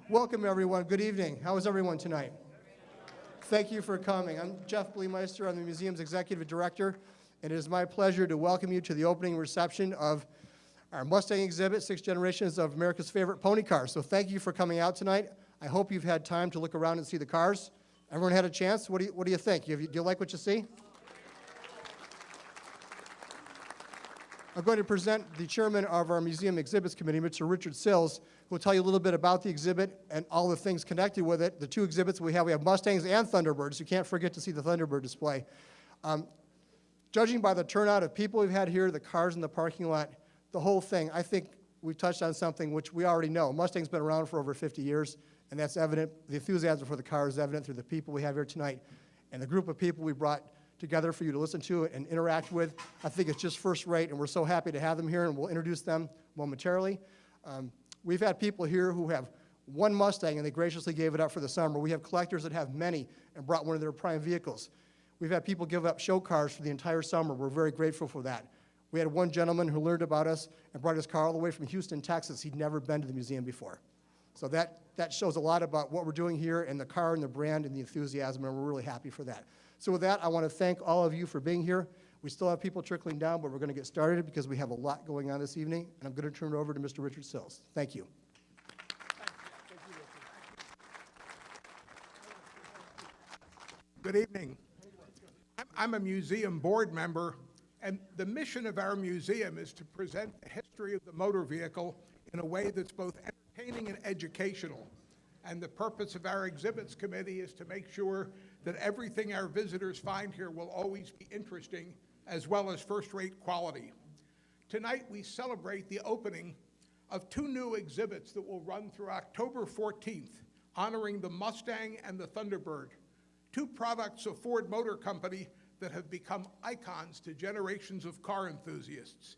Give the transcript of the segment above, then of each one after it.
Welcome, everyone. Good evening. How is everyone tonight? Thank you for coming. I'm Jeff Bleemeister. I'm the museum's executive director, and it is my pleasure to welcome you to the opening reception of our Mustang exhibit, 6 Generations of America's Favorite Pony Cars. So thank you for coming out tonight. I hope you've had time to look around and see the cars. Everyone had a chance? What do you think? Do you like what you see? I'm going to present the chairman of our Museum Exhibits Committee, Mr. Richard Sills, who will tell you a little bit about the exhibit and all the things connected with it. The 2 exhibits we have Mustangs and Thunderbirds. You can't forget to see the Thunderbird display. Judging by the turnout of people we've had here, the cars in the parking lot, the whole thing, I think we've touched on something which we already know. Mustang's been around for over 50 years, and that's evident. The enthusiasm for the car is evident through the people we have here tonight. And the group of people we brought together for you to listen to and interact with, I think it's just first rate, and we're so happy to have them here, and we'll introduce them momentarily. We've had people here who have 1 Mustang, and they graciously gave it up for the summer. We have collectors that have many and brought one of their prime vehicles. We've had people give up show cars for the entire summer. We're very grateful for that. We had one gentleman who learned about us and brought his car all the way from Houston, Texas. He'd never been to the museum before. So that shows a lot about what we're doing here and the car and the brand and the enthusiasm, and we're really happy for that. So with that, I want to thank all of you for being here. We still have people trickling down, but we're going to get started because we have a lot going on this evening, and I'm going to turn it over to Mr. Richard Sills. Thank you. Good evening. I'm a museum board member, and the mission of our museum is to present the history of the motor vehicle in a way that's both entertaining and educational. And the purpose of our exhibits committee is to make sure that everything our visitors find here will always be interesting as well as first-rate quality. Tonight we celebrate the opening of 2 new exhibits that will run through October 14th, honoring the Mustang and the Thunderbird, 2 products of Ford Motor Company that have become icons to generations of car enthusiasts.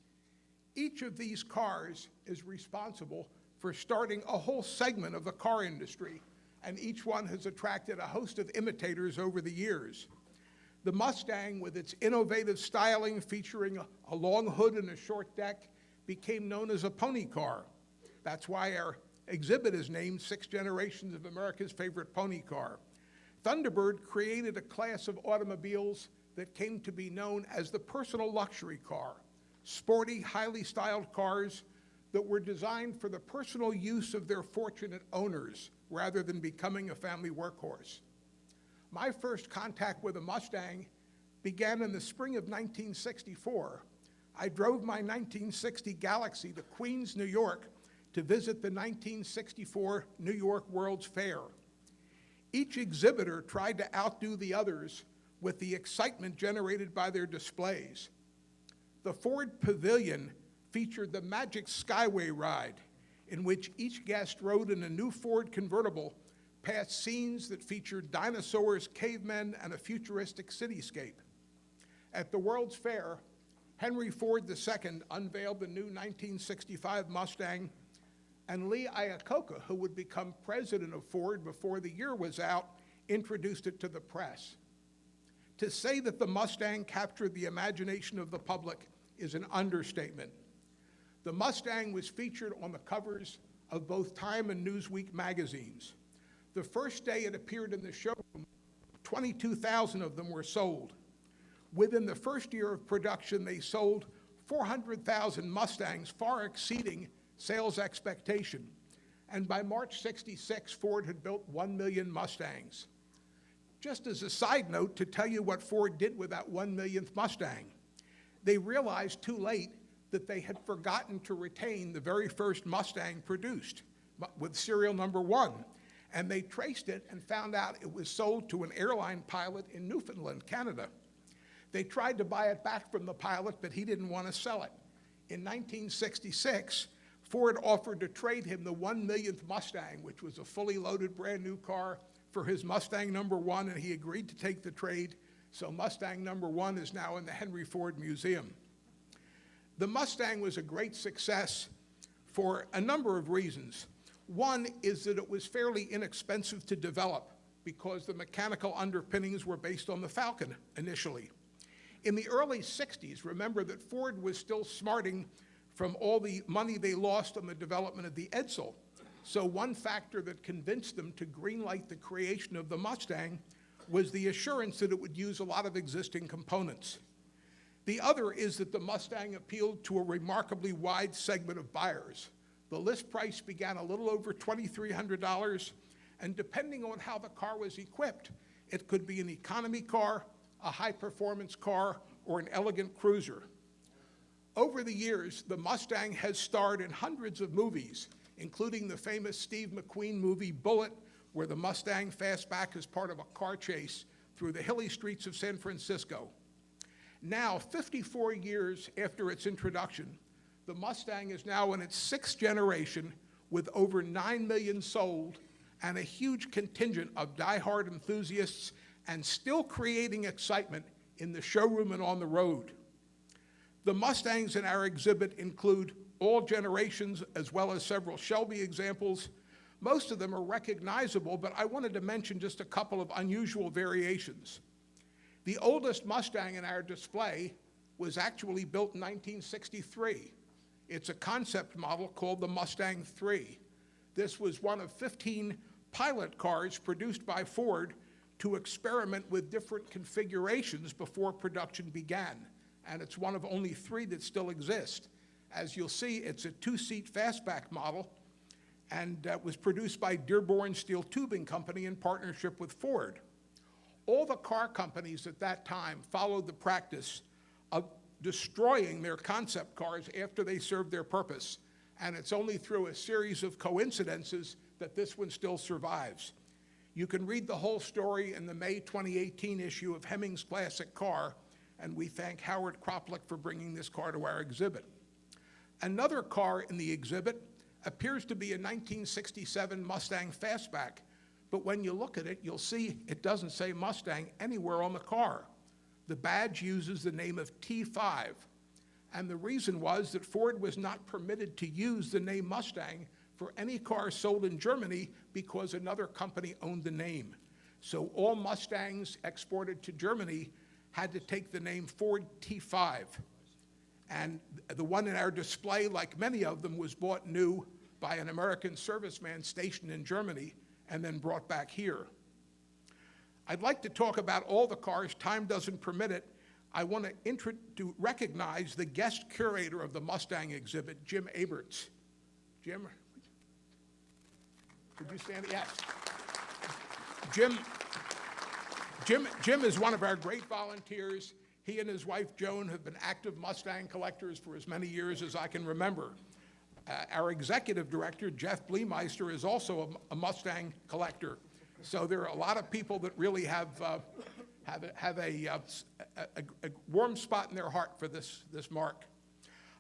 Each of these cars is responsible for starting a whole segment of the car industry, and each one has attracted a host of imitators over the years. The Mustang, with its innovative styling featuring a long hood and a short deck, became known as a pony car. That's why our exhibit is named 6 Generations of America's Favorite Pony Car. Thunderbird created a class of automobiles that came to be known as the personal luxury car, sporty, highly styled cars that were designed for the personal use of their fortunate owners rather than becoming a family workhorse. My first contact with a Mustang began in the spring of 1964. I drove my 1960 Galaxy to Queens, New York to visit the 1964 New York World's Fair. Each exhibitor tried to outdo the others with the excitement generated by their displays. The Ford Pavilion featured the Magic Skyway ride, in which each guest rode in a new Ford convertible past scenes that featured dinosaurs, cavemen, and a futuristic cityscape. At the World's Fair, Henry Ford II unveiled the new 1965 Mustang, and Lee Iacocca, who would become president of Ford before the year was out, introduced it to the press. To say that the Mustang captured the imagination of the public is an understatement. The Mustang was featured on the covers of both Time and Newsweek magazines. The first day it appeared in the showroom, 22,000 of them were sold. Within the first year of production, they sold 400,000 Mustangs, far exceeding sales expectation. And by March '66, Ford had built 1 million Mustangs. Just as a side note, to tell you what Ford did with that 1 millionth Mustang, they realized too late that they had forgotten to retain the very first Mustang produced with serial number 1. And they traced it and found out it was sold to an airline pilot in Newfoundland, Canada. They tried to buy it back from the pilot, but he didn't want to sell it. In 1966, Ford offered to trade him the 1 millionth Mustang, which was a fully loaded brand new car, for his Mustang number 1, and he agreed to take the trade. So Mustang number 1 is now in the Henry Ford Museum. The Mustang was a great success for a number of reasons. One is that it was fairly inexpensive to develop because the mechanical underpinnings were based on the Falcon initially. In the early 60s, remember that Ford was still smarting from all the money they lost on the development of the Edsel. So one factor that convinced them to greenlight the creation of the Mustang was the assurance that it would use a lot of existing components. The other is that the Mustang appealed to a remarkably wide segment of buyers. The list price began a little over $2,300, and depending on how the car was equipped, it could be an economy car, a high-performance car, or an elegant cruiser. Over the years, the Mustang has starred in hundreds of movies, including the famous Steve McQueen movie Bullitt, where the Mustang fastback is part of a car chase through the hilly streets of San Francisco. Now, 54 years after its introduction, the Mustang is now in its sixth generation with over 9 million sold and a huge contingent of die-hard enthusiasts and still creating excitement in the showroom and on the road. The Mustangs in our exhibit include all generations as well as several Shelby examples. Most of them are recognizable, but I wanted to mention just a couple of unusual variations. The oldest Mustang in our display was actually built in 1963. It's a concept model called the Mustang III. This was one of 15 pilot cars produced by Ford to experiment with different configurations before production began, and it's one of only 3 that still exist. As you'll see, it's a 2-seat fastback model, and was produced by Dearborn Steel Tubing Company in partnership with Ford. All the car companies at that time followed the practice of destroying their concept cars after they served their purpose, and it's only through a series of coincidences that this one still survives. You can read the whole story in the May 2018 issue of Hemming's Classic Car, and we thank Howard Kroplik for bringing this car to our exhibit. Another car in the exhibit appears to be a 1967 Mustang Fastback, but when you look at it, you'll see it doesn't say Mustang anywhere on the car. The badge uses the name of T5, and the reason was that Ford was not permitted to use the name Mustang for any car sold in Germany because another company owned the name. So all Mustangs exported to Germany had to take the name Ford T5. And the one in our display, like many of them, was bought new by an American serviceman stationed in Germany and then brought back here. I'd like to talk about all the cars. Time doesn't permit it. I want to recognize the guest curator of the Mustang exhibit, Jim Aberts. Jim, could you stand? Yes. Jim is one of our great volunteers. He and his wife, Joan, have been active Mustang collectors for as many years as I can remember. Our executive director, Jeff Bleemeister, is also a Mustang collector. So there are a lot of people that really have a warm spot in their heart for this mark.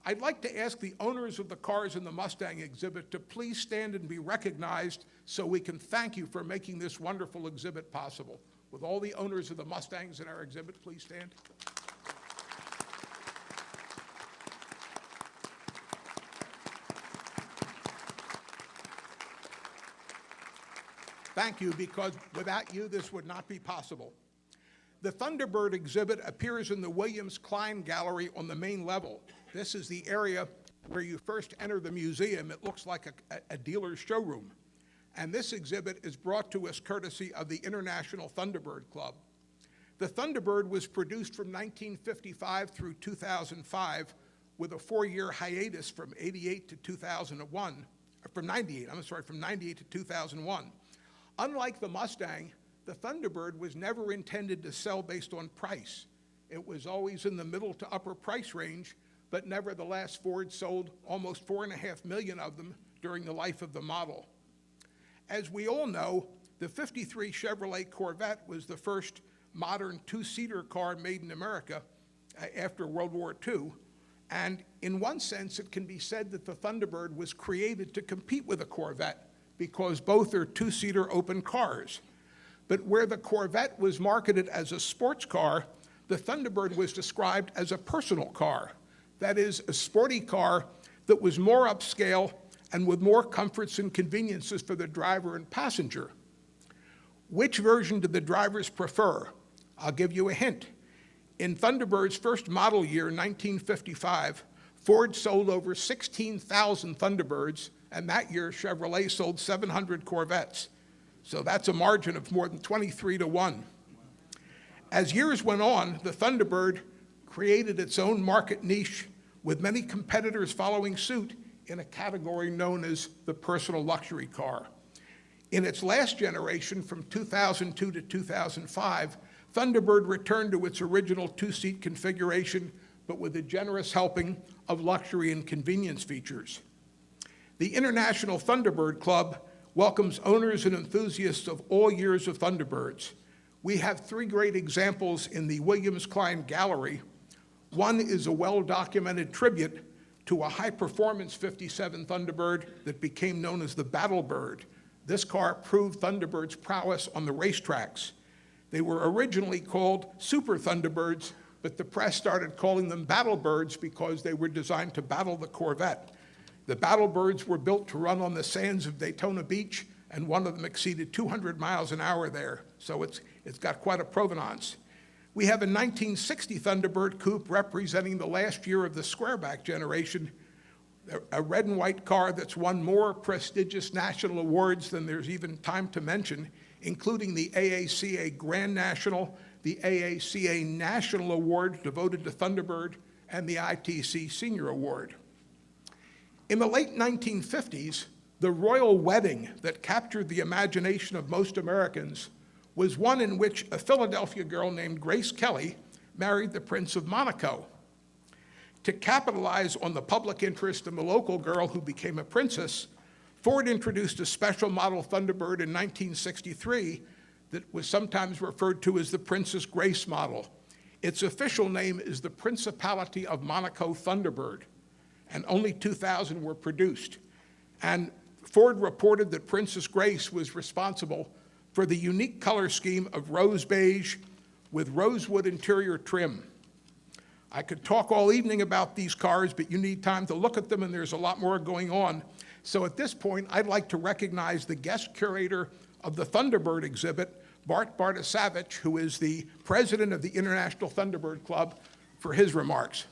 I'd like to ask the owners of the cars in the Mustang exhibit to please stand and be recognized so we can thank you for making this wonderful exhibit possible. With all the owners of the Mustangs in our exhibit, please stand. Thank you, because without you, this would not be possible. The Thunderbird exhibit appears in the Williams Klein Gallery on the main level. This is the area where you first enter the museum. It looks like a dealer's showroom. And this exhibit is brought to us courtesy of the International Thunderbird Club. The Thunderbird was produced from 1955 through 2005 with a 4-year hiatus from 88 to 2001, from 98 to 2001. Unlike the Mustang, the Thunderbird was never intended to sell based on price. It was always in the middle to upper price range, but nevertheless, Ford sold almost 4.5 million of them during the life of the model. As we all know, the '53 Chevrolet Corvette was the first modern 2-seater car made in America after World War II. And in one sense, it can be said that the Thunderbird was created to compete with a Corvette because both are 2-seater open cars. But where the Corvette was marketed as a sports car, the Thunderbird was described as a personal car. That is, a sporty car that was more upscale and with more comforts and conveniences for the driver and passenger. Which version did the drivers prefer? I'll give you a hint. In Thunderbird's first model year, 1955, Ford sold over 16,000 Thunderbirds, and that year Chevrolet sold 700 Corvettes. So that's a margin of more than 23 to 1. As years went on, the Thunderbird created its own market niche, with many competitors following suit in a category known as the personal luxury car. In its last generation, from 2002 to 2005, Thunderbird returned to its original two-seat configuration, but with a generous helping of luxury and convenience features. The International Thunderbird Club welcomes owners and enthusiasts of all years of Thunderbirds. We have 3 great examples in the Williams Klein Gallery. One is a well-documented tribute to a high-performance 57 Thunderbird that became known as the Battlebird. This car proved Thunderbird's prowess on the racetracks. They were originally called Super Thunderbirds, but the press started calling them Battlebirds because they were designed to battle the Corvette. The Battlebirds were built to run on the sands of Daytona Beach, and one of them exceeded 200 miles an hour there, so it's got quite a provenance. We have a 1960 Thunderbird coupe representing the last year of the squareback generation, a red and white car that's won more prestigious national awards than there's even time to mention, including the AACA Grand National, the AACA National Award devoted to Thunderbird, and the ITC Senior Award. In the late 1950s, the royal wedding that captured the imagination of most Americans was one in which a Philadelphia girl named Grace Kelly married the Prince of Monaco. To capitalize on the public interest in the local girl who became a princess, Ford introduced a special model Thunderbird in 1963 that was sometimes referred to as the Princess Grace model. Its official name is the Principality of Monaco Thunderbird, and only 2,000 were produced. And Ford reported that Princess Grace was responsible for the unique color scheme of rose beige with rosewood interior trim. I could talk all evening about these cars, but you need time to look at them, and there's a lot more going on. So at this point, I'd like to recognize the guest curator of the Thunderbird exhibit, Bart Bartasavich, who is the president of the International Thunderbird Club, for his remarks.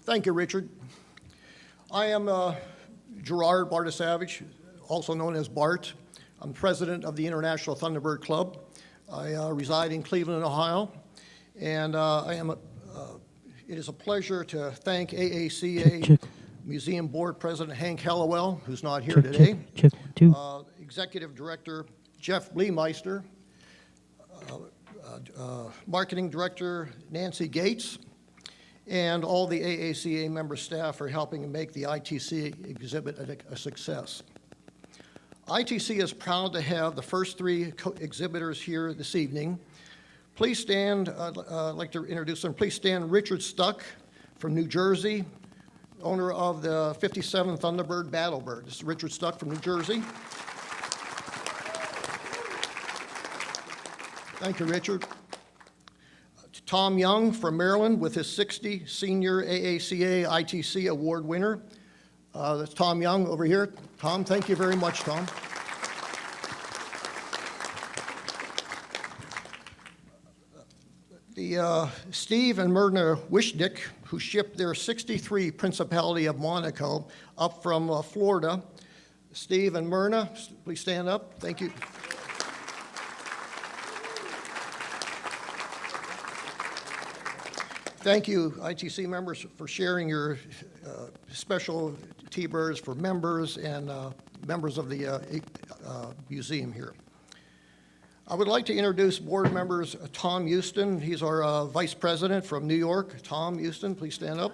Thank you, Richard. I am Gerard Bartasavich, also known as Bart. I'm president of the International Thunderbird Club. I reside in Cleveland, Ohio, and it is a pleasure to thank AACA Museum Board President Hank Hallowell, who's not here today, Executive Director Jeff Bleemeister, Marketing Director Nancy Gates, and all the AACA member staff for helping make the ITC exhibit a success. ITC is proud to have the first 3 exhibitors here this evening. Please stand, I'd like to introduce them. Please stand Richard Stuck from New Jersey, owner of the 57 Thunderbird Battlebird. This is Richard Stuck from New Jersey. Thank you, Richard. Tom Young from Maryland with his 60 Senior AACA ITC Award winner. That's Tom Young over here. Tom, thank you very much, Tom. Steve and Myrna Wishnick, who shipped their 63 Principality of Monaco up from Florida. Steve and Myrna, please stand up. Thank you. Thank you, ITC members, for sharing your special T-birds for members and members of the museum here. I would like to introduce board members Tom Houston. He's our vice president from New York. Tom Houston, please stand up.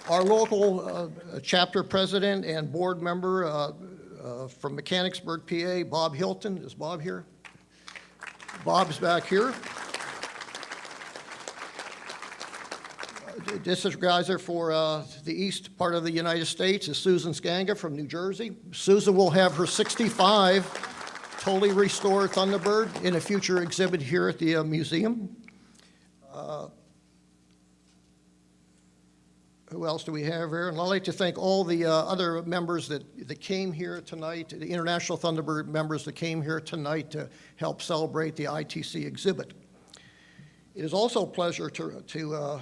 Our local chapter president and board member from Mechanicsburg, PA, Bob Hilton. Is Bob here? Bob's back here. District advisor for the east part of the United States is Susan Skanga from New Jersey. Susan will have her 65 totally restored Thunderbird in a future exhibit here at the museum. Who else do we have here? And I'd like to thank all the other members that came here tonight, the International Thunderbird members that came here tonight to help celebrate the ITC exhibit. It is also a pleasure to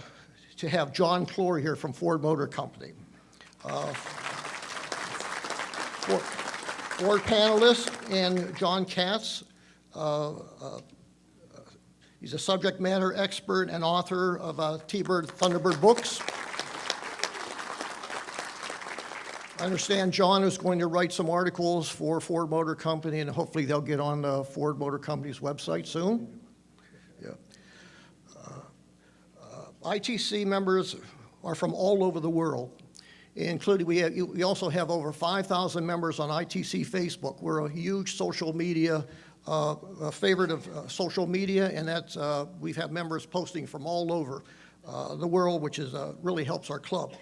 have John Clor here from Ford Motor Company. Ford panelists and John Katz. He's a subject matter expert and author of T-Bird Thunderbird books. I understand John is going to write some articles for Ford Motor Company, and hopefully they'll get on the Ford Motor Company's website soon. Yeah. ITC members are from all over the world, including we also have over 5,000 members on ITC Facebook. We're a huge social media a favorite of social media, and that's we've had members posting from all over the world, which is really helps our club.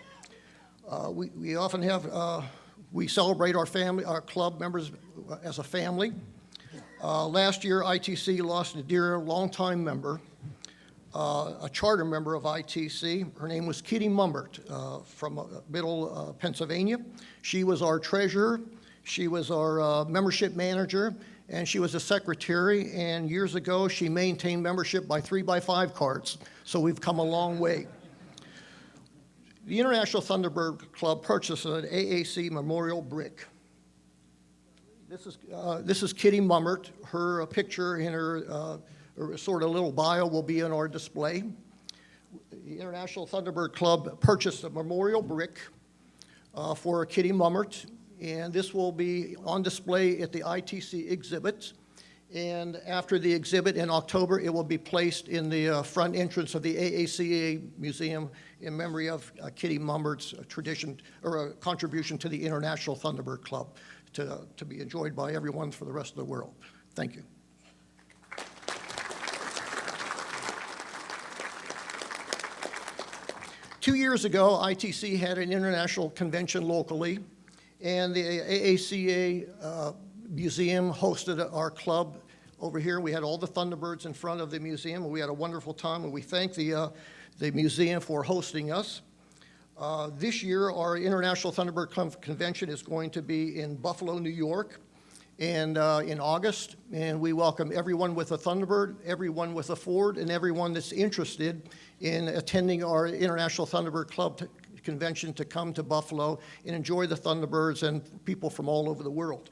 We often have, we celebrate our club members as a family. Last year, ITC lost a dear longtime member, a charter member of ITC. Her name was Kitty Mumbert from Middle Pennsylvania. She was our treasurer. She was our membership manager, and she was a secretary. And years ago, she maintained membership by 3x5 cards. So we've come a long way. The International Thunderbird Club purchased an AAC memorial brick. This is Kitty Mumbert. Her picture in her sort of little bio will be in our display. The International Thunderbird Club purchased a memorial brick for Kitty Mumbert, and this will be on display at the ITC exhibit. And after the exhibit in October, it will be placed in the front entrance of the AACA Museum in memory of Kitty Mumbert's tradition or contribution to the International Thunderbird Club to be enjoyed by everyone for the rest of the world. Thank you. Two years ago, ITC had an international convention locally, and the AACA Museum hosted our club over here. We had all the Thunderbirds in front of the museum, and we had a wonderful time, and we thank the museum for hosting us. This year, our International Thunderbird Convention is going to be in Buffalo, New York, and in August, and we welcome everyone with a Thunderbird, everyone with a Ford, and everyone that's interested in attending our International Thunderbird Club convention to come to Buffalo and enjoy the Thunderbirds and people from all over the world.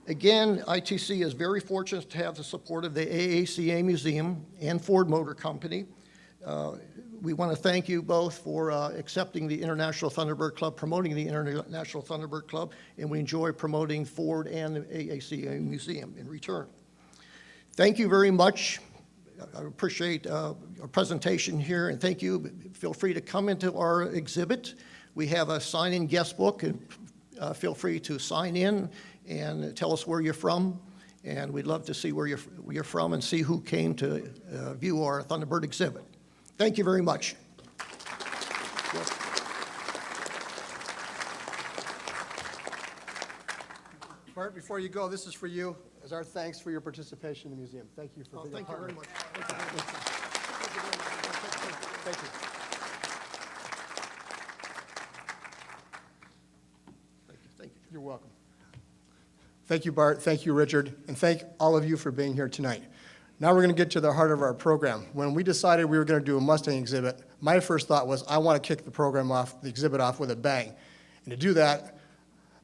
Again, ITC is very fortunate to have the support of the AACA Museum and Ford Motor Company. We want to thank you both for accepting the International Thunderbird Club, promoting the International Thunderbird Club, and we enjoy promoting Ford and the AACA Museum in return. Thank you very much. I appreciate our presentation here, and thank you. Feel free to come into our exhibit. We have a sign-in guest book, and feel free to sign in and tell us where you're from, and we'd love to see where you're from and see who came to view our Thunderbird exhibit. Thank you very much. Bart, before you go, this is for you as our thanks for your participation in the museum. Thank you for being Thank a you partner. very much. Thank you very much. Thank you. Thank you. You're welcome. Thank you, Bart. Thank you, Richard. And thank all of you for being here tonight. Now we're going to get to the heart of our program. When we decided we were going to do a Mustang exhibit, my first thought was I want to kick the program off, the exhibit off with a bang. And to do that,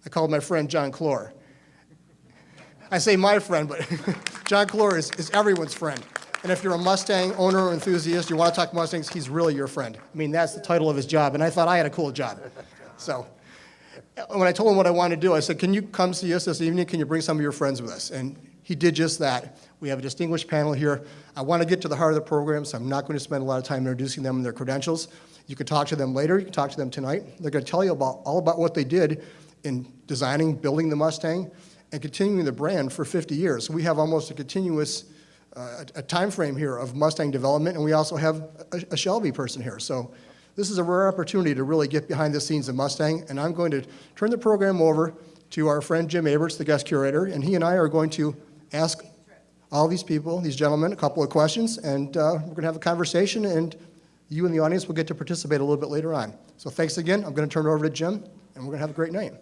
I called my friend John Clor. I say my friend, but John Clor is everyone's friend. And if you're a Mustang owner or enthusiast, you want to talk Mustangs, he's really your friend. I mean, that's the title of his job, and I thought I had a cool job. So when I told him what I wanted to do, I said, can you come see us this evening? Can you bring some of your friends with us? And he did just that. We have a distinguished panel here. I want to get to the heart of the program, so I'm not going to spend a lot of time introducing them and their credentials. You can talk to them later. You can talk to them tonight. They're going to tell you all about what they did in designing, building the Mustang, and continuing the brand for 50 years. We have almost a continuous a time frame here of Mustang development, and we also have a Shelby person here. So this is a rare opportunity to really get behind the scenes of Mustang, and I'm going to turn the program over to our friend Jim Aberts, the guest curator, and he and I are going to ask all these people, these gentlemen, a couple of questions, and we're going to have a conversation, and you in the audience will get to participate a little bit later on. So thanks again. I'm going to turn it over to Jim, and we're going to have a great night.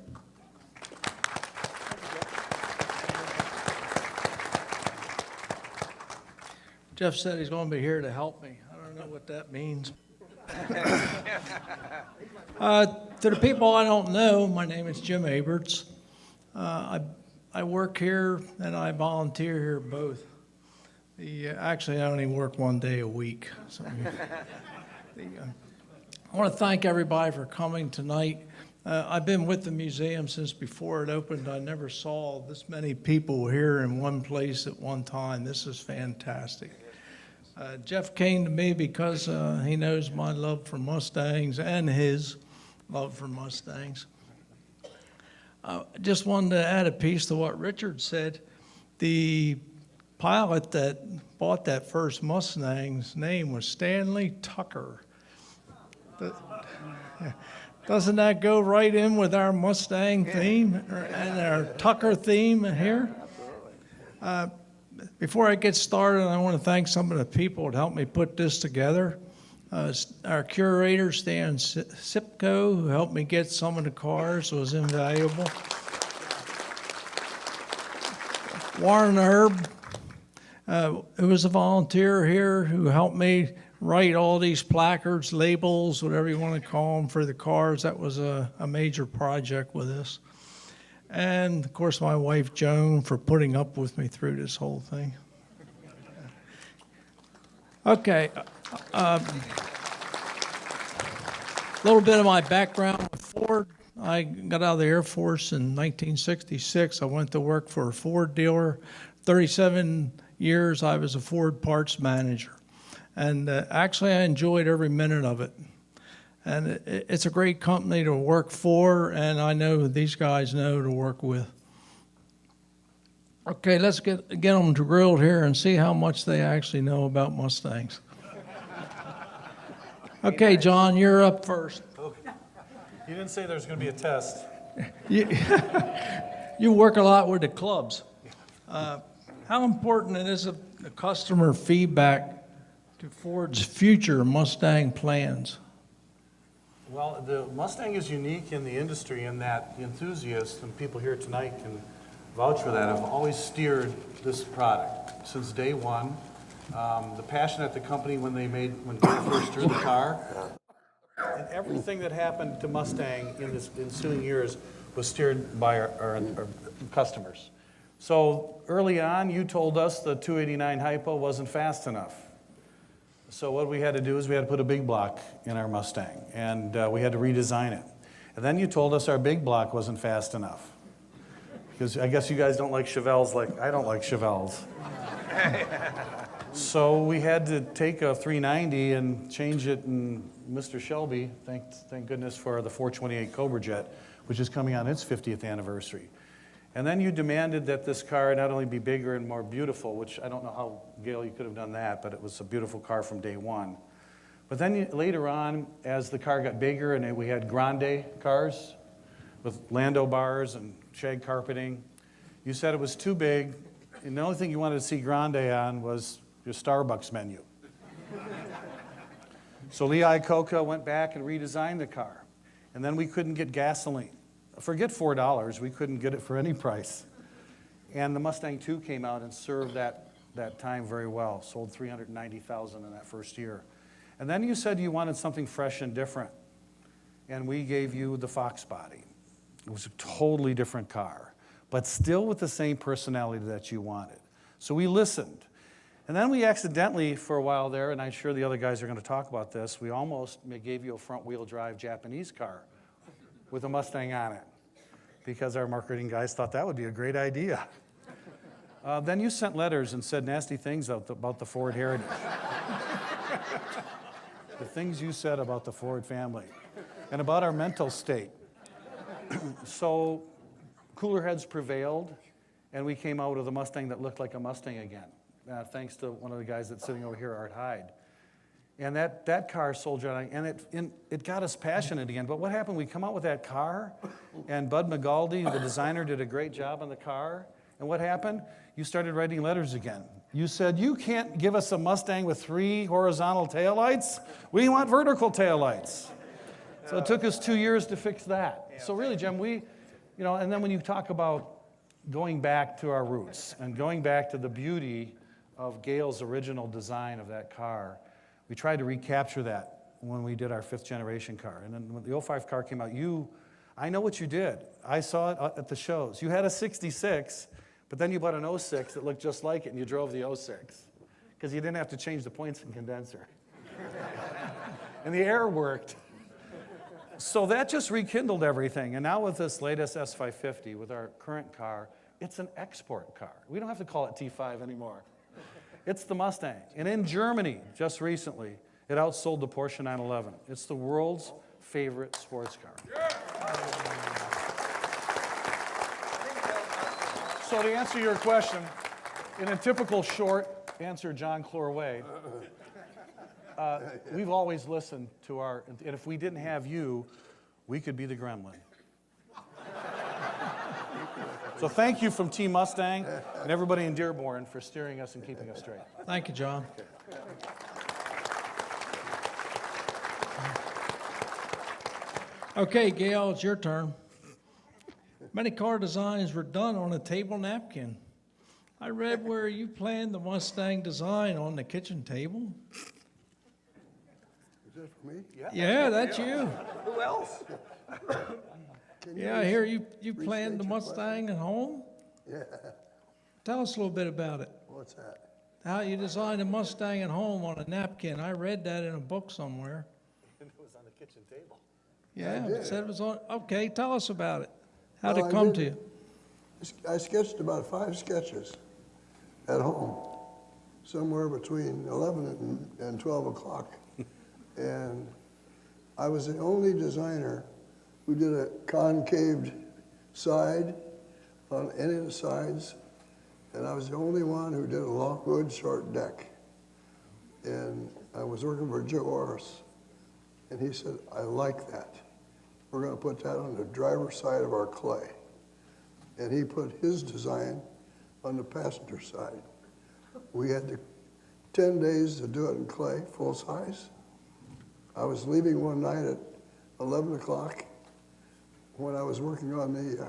Jeff said he's going to be here to help me. I don't know what that means. To the people I don't know, my name is Jim Aberts. I work here and I volunteer here both. Actually, I only work one day a week. So, I want to thank everybody for coming tonight. I've been with the museum since before it opened. I never saw this many people here in one place at one time. This is fantastic. Jeff came to me because he knows my love for Mustangs and his love for Mustangs. I just wanted to add a piece to what Richard said. The pilot that bought that first Mustang's name was Stanley Tucker. Doesn't that go right in with our Mustang theme and our Tucker theme here? Before I get started, I want to thank some of the people that helped me put this together. Our curator, Stan Sipko, who helped me get some of the cars, was invaluable. Warren Herb, who was a volunteer here, who helped me write all these placards, labels, whatever you want to call them, for the cars. That was a major project with this. And, of course, my wife, Joan, for putting up with me through this whole thing. Okay. A little bit of my background with Ford. I got out of the Air Force in 1966. I went to work for a Ford dealer. 37 years I was a Ford parts manager. And actually, I enjoyed every minute of it. And it's a great company to work for, and I know these guys know to work with. Okay, let's get them drilled here and see how much they actually know about Mustangs. Okay, John, you're up first. Okay. You didn't say there's going to be a test. You work a lot with the clubs. How important is the customer feedback to Ford's future Mustang plans? Well, the Mustang is unique in the industry in that the enthusiasts and people here tonight can vouch for that, have always steered this product since day one. The passion at the company when Gale first drew the car, and everything that happened to Mustang in the ensuing years was steered by our customers. So early on, you told us the 289 Hypo wasn't fast enough. So what we had to do is we had to put a big block in our Mustang, and we had to redesign it. And then you told us our big block wasn't fast enough, because I guess you guys don't like Chevelles like I don't like Chevelles. So we had to take a 390 and change it, and Mr. Shelby, thank goodness for the 428 Cobra Jet, which is coming on its 50th anniversary. And then you demanded that this car not only be bigger and more beautiful, which I don't know how, Gale, you could have done that, but it was a beautiful car from day one. But then later on, as the car got bigger and we had grande cars with Lando bars and shag carpeting, you said it was too big, and the only thing you wanted to see grande on was your Starbucks menu. So Lee Iacocca went back and redesigned the car, and then we couldn't get gasoline. Forget $4, we couldn't get it for any price. And the Mustang II came out and served that time very well, sold 390,000 in that first year. And then you said you wanted something fresh and different, and we gave you the Fox body. It was a totally different car, but still with the same personality that you wanted. So we listened. And then we accidentally, for a while there, and I'm sure the other guys are going to talk about this, we almost gave you a front-wheel drive Japanese car with a Mustang on it, because our marketing guys thought that would be a great idea. Then you sent letters and said nasty things about the Ford heritage. The things you said about the Ford family and about our mental state. So cooler heads prevailed, and we came out with a Mustang that looked like a Mustang again, thanks to one of the guys that's sitting over here, Art Hyde. And that car sold, and it got us passionate again. But what happened? We come out with that car, and Bud McGaldy, the designer, did a great job on the car. And what happened? You started writing letters again. You said, you can't give us a Mustang with 3 horizontal taillights. We want vertical taillights. So it took us 2 years to fix that. So really, Jim, and then when you talk about going back to our roots and going back to the beauty of Gale's original design of that car, we tried to recapture that when we did our 5th generation car. And then when the 05 car came out, I know what you did. I saw it at the shows. You had a 66, but then you bought an 06 that looked just like it, and you drove the 06 because you didn't have to change the points and condenser. And the air worked. So that just rekindled everything. And now with this latest S550, with our current car, it's an export car. We don't have to call it T5 anymore. It's the Mustang. And in Germany, just recently, it outsold the Porsche 911. It's the world's favorite sports car. So to answer your question, in a typical short answer John Clor way, we've always listened to and if we didn't have you, we could be the gremlin. So thank you from Team Mustang and everybody in Dearborn for steering us and keeping us straight. Thank you, John. Okay, Gale, it's your turn. Many car designs were done on a table napkin. I read where you planned the Mustang design on the kitchen table. Is that for me? Yeah, that's you. Who else? Yeah, I hear you planned the Mustang at home? Yeah. Tell us a little bit about it. What's that? How you designed a Mustang at home on a napkin. I read that in a book somewhere. It was on the kitchen table. Yeah, did. it said it was on, okay, tell us about it. How'd Well, it I come did- to you? I sketched about 5 sketches at home, somewhere between 11 and 12 o'clock. And I was the only designer who did a concaved side on any of the sides, and I was the only one who did a long wood short deck. And I was working for Joe Orris, and he said, I like that. We're gonna put that on the driver's side of our clay. And he put his design on the passenger side. We had 10 days to do it in clay, full size. I was leaving one night at 11 o'clock when I was working on the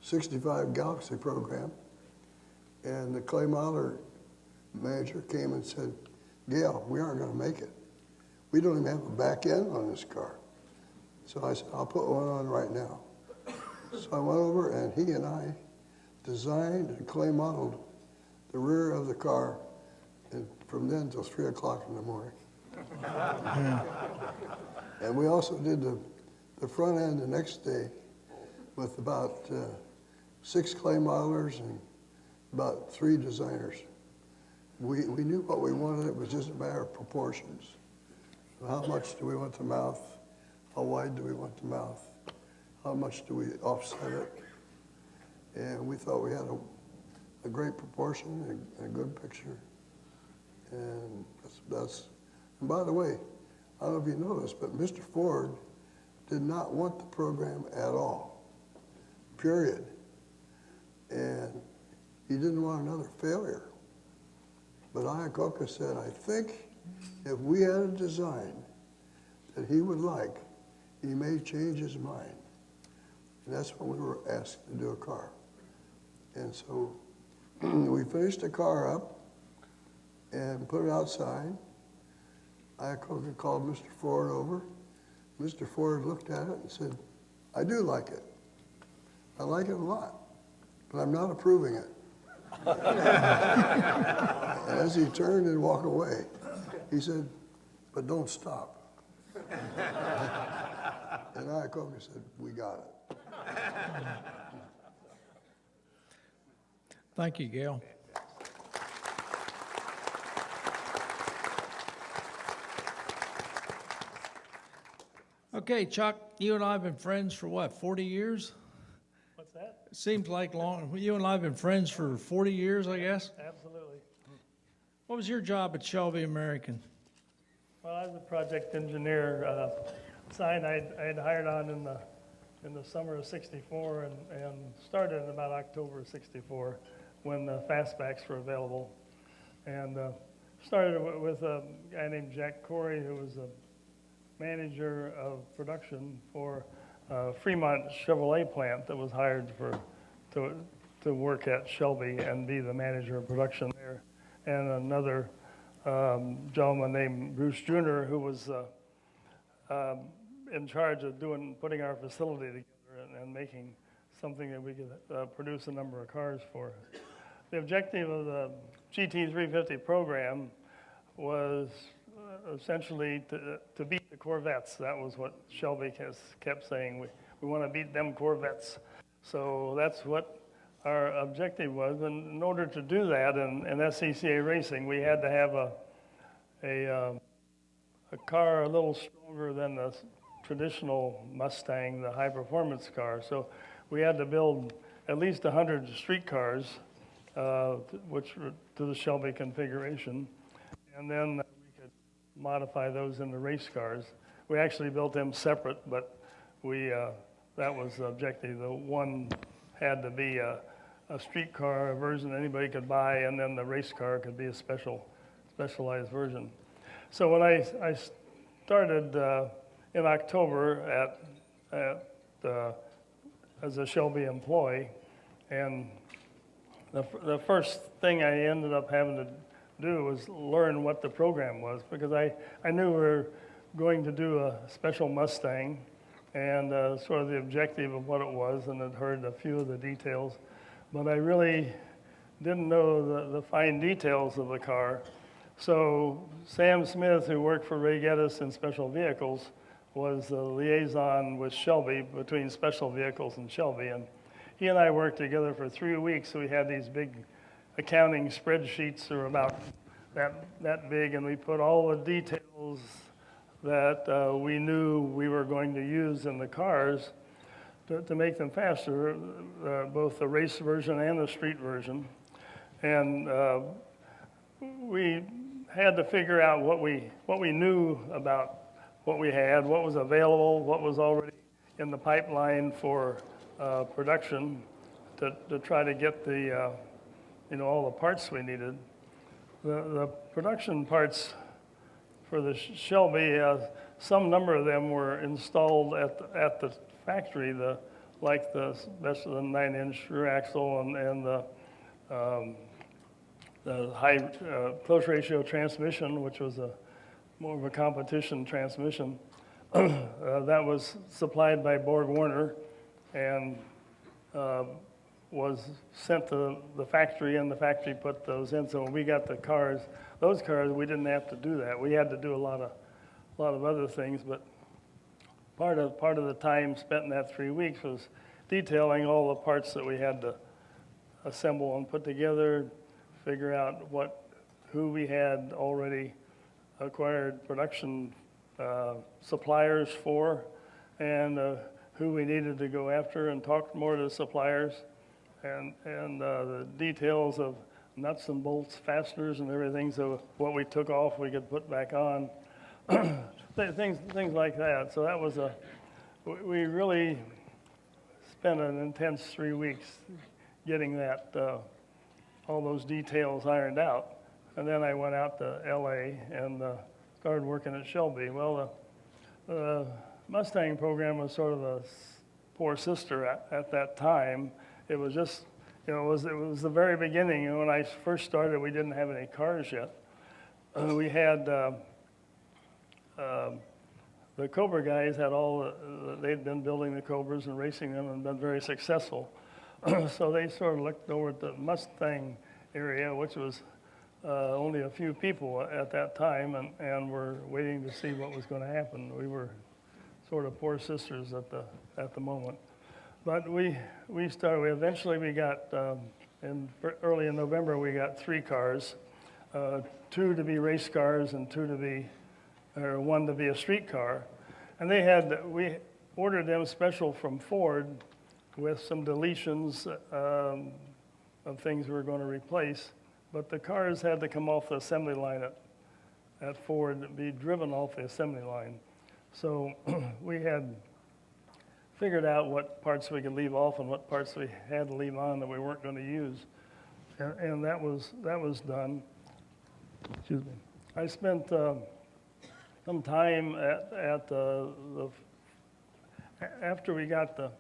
65 Galaxy program, and the clay modeler manager came and said, Gale, we aren't gonna make it. We don't even have a back end on this car. So I said, I'll put one on right now. So I went over and he and I designed and clay modeled the rear of the car, and from then till 3 o'clock in the morning. And we also did the front end the next day with about 6 clay modelers and about 3 designers. We knew what we wanted. It was just a matter of proportions. How much do we want the mouth? How wide do we want the mouth? How much do we offset it? And we thought we had a great proportion and a good picture. And and by the way, I don't know if you know this, but Mr. Ford did not want the program at all, period. And he didn't want another failure. But AACA said, I think if we had a design that he would like, he may change his mind. And that's when we were asked to do a car. And so we finished the car up and put it outside. AACA called Mr. Ford over. Mr. Ford looked at it and said, I do like it. I like it a lot, but I'm not approving it. And as he turned and walked away, he said, but don't stop. And AACA said, we got it. Thank you, Gale. Okay, Chuck, you and I have been friends for what, 40 years? What's that? It seems like long. You and I have been friends for 40 years, I guess. Absolutely. What was your job at Shelby American? Well, I was a project engineer. Sign I had hired on in the summer of '64 and started in about October of '64 when the fastbacks were available. And started with a guy named Jack Corey, who was manager of production for Fremont Chevrolet plant that was hired to work at Shelby and be the manager of production there. And another gentleman named Bruce Jr., who was in charge of putting our facility together and making something that we could produce a number of cars for. The objective of the GT350 program was essentially to beat the Corvettes. That was what Shelby kept saying. We want to beat them Corvettes. So that's what our objective was. And in order to do that in SCCA racing, we had to have a car a little stronger than the traditional Mustang, the high performance car. So we had to build at least 100 street cars, which were to the Shelby configuration. And then we could modify those into race cars. We actually built them separate, but that was the objective. The one had to be a street car version anybody could buy, and then the race car could be a specialized version. So when I started in October as a Shelby employee, and the first thing I ended up having to do was learn what the program was, because I knew we were going to do a special Mustang and sort of the objective of what it was, and had heard a few of the details, but I really didn't know the fine details of the car. So Sam Smith, who worked for Ray Geddes in Special Vehicles, was the liaison with Shelby between Special Vehicles and Shelby, and he and I worked together for 3 weeks. So we had these big accounting spreadsheets that were about that big, and we put all the details that we knew we were going to use in the cars to make them faster, both the race version and the street version. And we had to figure out what we knew about what we had, what was available, what was already in the pipeline for production to try to get the all the parts we needed. The production parts for the Shelby, some number of them were installed at the factory, like the 9-inch rear axle and the high close ratio transmission, which was more of a competition transmission. That was supplied by Borg Warner and was sent to the factory, and the factory put those in. So when we got the cars, those cars, we didn't have to do that. We had to do a lot of other things, but part of the time spent in that 3 weeks was detailing all the parts that we had to assemble and put together, figure out who we had already acquired production suppliers for, and who we needed to go after, and talk more to the suppliers, and the details of nuts and bolts, fasteners and everything, so what we took off we could put back on, things like that. So that was we really spent an intense 3 weeks getting that, all those details ironed out. And then I went out to LA and started working at Shelby. Well, the Mustang program was sort of a poor sister at that time. It was just, it was the very beginning. And when I first started, we didn't have any cars yet. We had, the Cobra guys had they'd been building the Cobras and racing them and been very successful. So they sort of looked over at the Mustang area, which was only a few people at that time, and were waiting to see what was going to happen. We were sort of poor sisters at the moment. But we eventually we got, early in November, we got 3 cars, 2 to be race cars and 1 to be a street car. And we ordered them special from Ford with some deletions of things we were going to replace. But the cars had to come off the assembly line at Ford and be driven off the assembly line. So we had figured out what parts we could leave off and what parts we had to leave on that we weren't going to use. And that was done. Excuse me. I spent sometime after we got the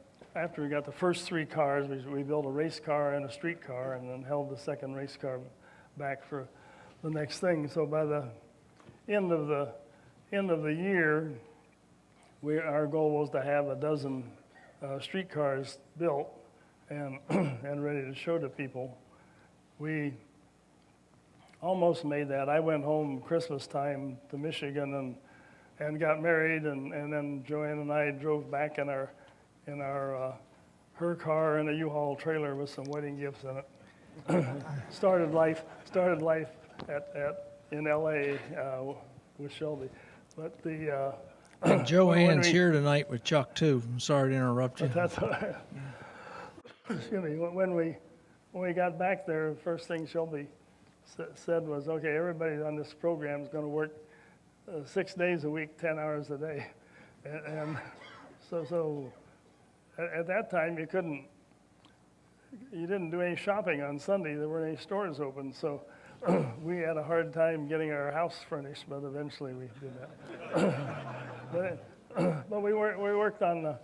first three cars, we built a race car and a street car, and then held the second race car back for the next thing. So by the end of the year, our goal was to have a dozen street cars built and and ready to show to people. We almost made that. I went home Christmas time to Michigan and got married, and then Joanne and I drove back in our her car and a U-Haul trailer with some wedding gifts in it. started life in L.A. With Shelby, but the And Joanne's we- here tonight with Chuck, too. I'm sorry to interrupt you. That's all right. Excuse me. When we got back there, the first thing Shelby said was, "Okay, everybody on this program is going to work 6 days a week, 10 hours a day," and so at that time you didn't do any shopping on Sunday. There weren't any stores open, so we had a hard time getting our house furnished, but eventually we did that. but we worked on the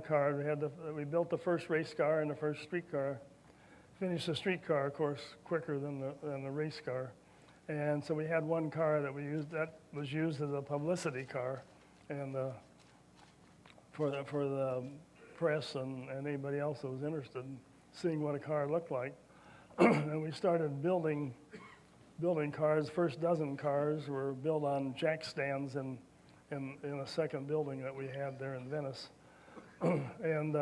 car. We built the first race car and the first street car. Finished the street car, of course, quicker than the race car. And so we had one car that was used as a publicity car, and for the press and anybody else that was interested in seeing what a car looked like. And we started building cars. First dozen cars were built on jack stands in a second building that we had there in Venice. And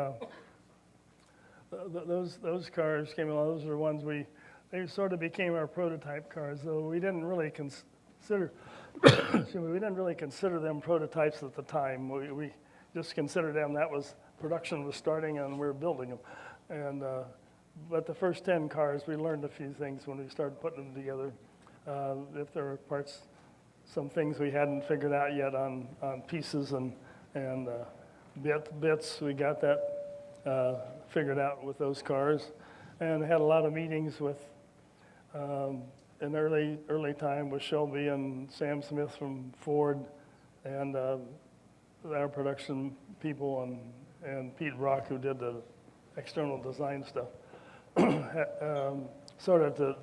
those cars came along. Those are the ones they sort of became our prototype cars, though we didn't really consider we didn't really consider them prototypes at the time. We just considered them, production was starting and we were building them. And but the first 10 cars, we learned a few things when we started putting them together. If there were some things we hadn't figured out yet on pieces and bits, we got that figured out with those cars, and had a lot of meetings with in early time with Shelby and Sam Smith from Ford, and our production people, and Pete Rock, who did the external design stuff, sort of to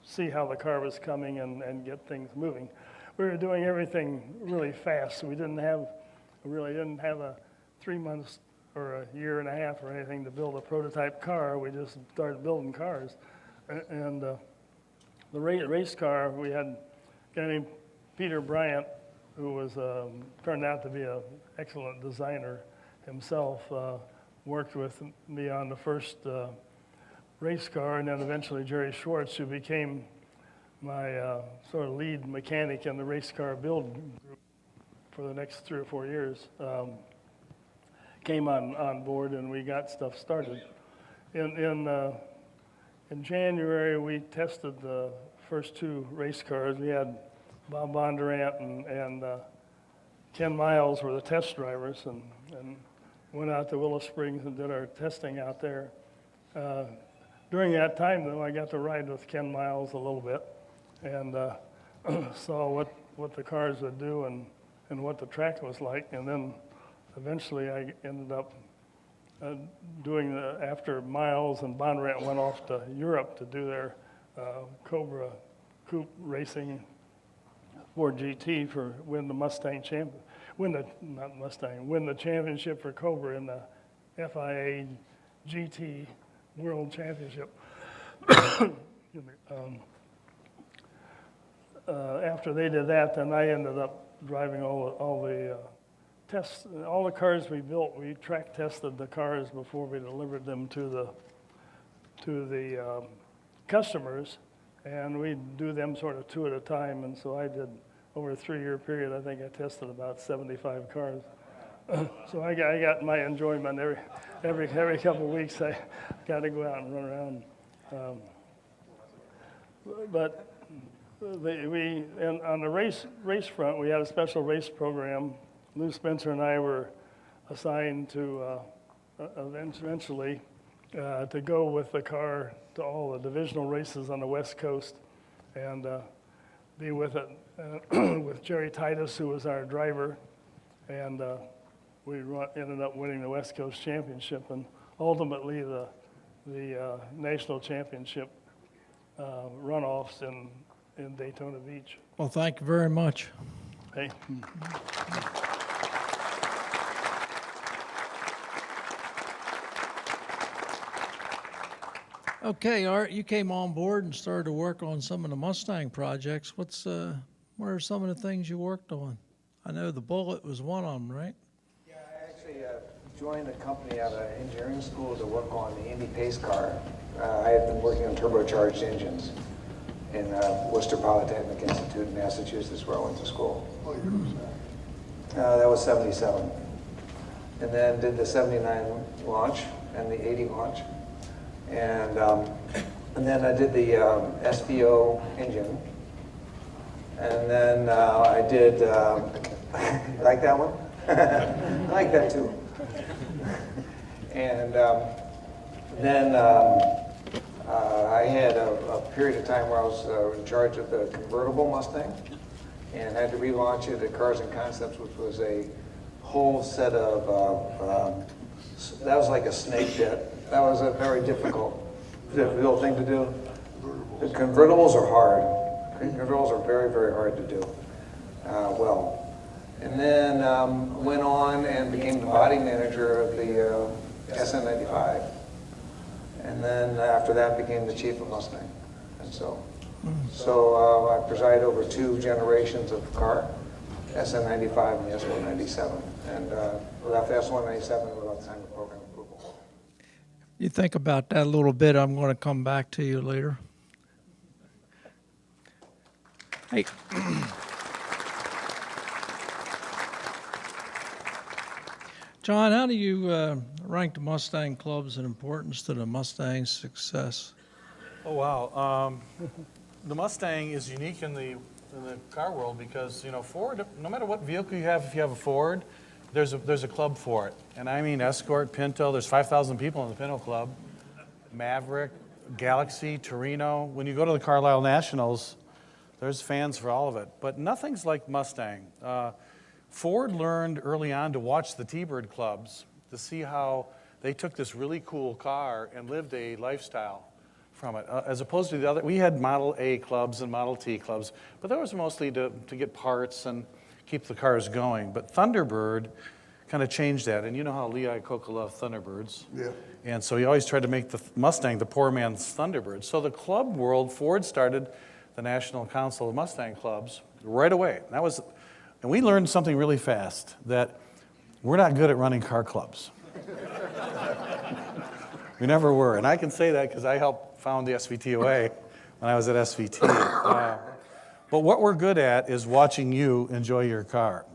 see how the car was coming and get things moving. We were doing everything really fast. We really didn't have a 3 months or a year and a half or anything to build a prototype car. We just started building cars. And the race car, we had a guy named Peter Bryant, who was turned out to be an excellent designer himself, worked with me on the first race car, and then eventually Jerry Schwartz, who became my sort of lead mechanic in the race car build group for the next 3 or 4 years, came on board, and we got stuff started. In January, we tested the first 2 race cars. We had Bob Bondurant and Ken Miles were the test drivers, and went out to Willow Springs and did our testing out there. During that time, though, I got to ride with Ken Miles a little bit, and saw what the cars would do and what the track was like. And then eventually I ended up after Miles and Bondurant went off to Europe to do their Cobra Coupe racing, Ford GT, win the championship for Cobra in the FIA GT World Championship. After they did that, then I ended up driving all the tests, all the cars we built. We track tested the cars before we delivered them to the customers, and we do them sort of 2 at a time. And so I did, over a 3-year period, I think I tested about 75 cars. So I got my enjoyment every couple of weeks. I got to go out and run around. But on the race front, we had a special race program. Lou Spencer and I were assigned to eventually to go with the car to all the divisional races on the West Coast, and be with it with Jerry Titus, who was our driver, and we ended up winning the West Coast Championship and ultimately the national championship runoffs in Daytona Beach. Well, thank you very much. Hey. Okay, Art, you came on board and started to work on some of the Mustang projects. What are some of the things you worked on? I know the Bullet was one of them, right? Yeah, I actually joined a company out of engineering school to work on the Indy Pace car. I had been working on turbocharged engines in Worcester Polytechnic Institute in Massachusetts, where I went to school. What year was That was 77. And then did the 79 launch and the 80 launch. And then I did the SVO engine. And then I did, like that one? I like that too. And then I had a period of time where I was in charge of the convertible Mustang and had to relaunch it at Cars and Concepts, which was a whole set of, that was like a snake pit. That was a very difficult thing to do. The convertibles are hard. Convertibles are very, very hard to do well. And then went on and became the body manager of the SN95. And then after that became the chief of Mustang. And so I preside over 2 generations of car, SN95 and the S197. And left S197 without time of program approval. You think about that a little bit. I'm going to come back to you later. Hey. John, how do you rank the Mustang clubs in importance to the Mustang's success? Oh, wow. The Mustang is unique in the car world because, you know, Ford, no matter what vehicle you have, if you have a Ford, there's a club for it. And I mean Escort, Pinto, there's 5,000 people in the Pinto Club. Maverick, Galaxy, Torino. When you go to the Carlisle Nationals, there's fans for all of it. But nothing's like Mustang. Ford learned early on to watch the T-Bird clubs to see how they took this really cool car and lived a lifestyle from it. As opposed to the other, we had Model A clubs and Model T clubs, but that was mostly to get parts and keep the cars going. But Thunderbird kind of changed that. And you know how Lee Iacocca loved Thunderbirds. Yeah. And so he always tried to make the Mustang the poor man's Thunderbird. So the club world, Ford started the National Council of Mustang Clubs right away. And we learned something really fast, that we're not good at running car clubs. We never were. And I can say that because I helped found the SVTOA when I was at SVT. But what we're good at is watching you enjoy your car.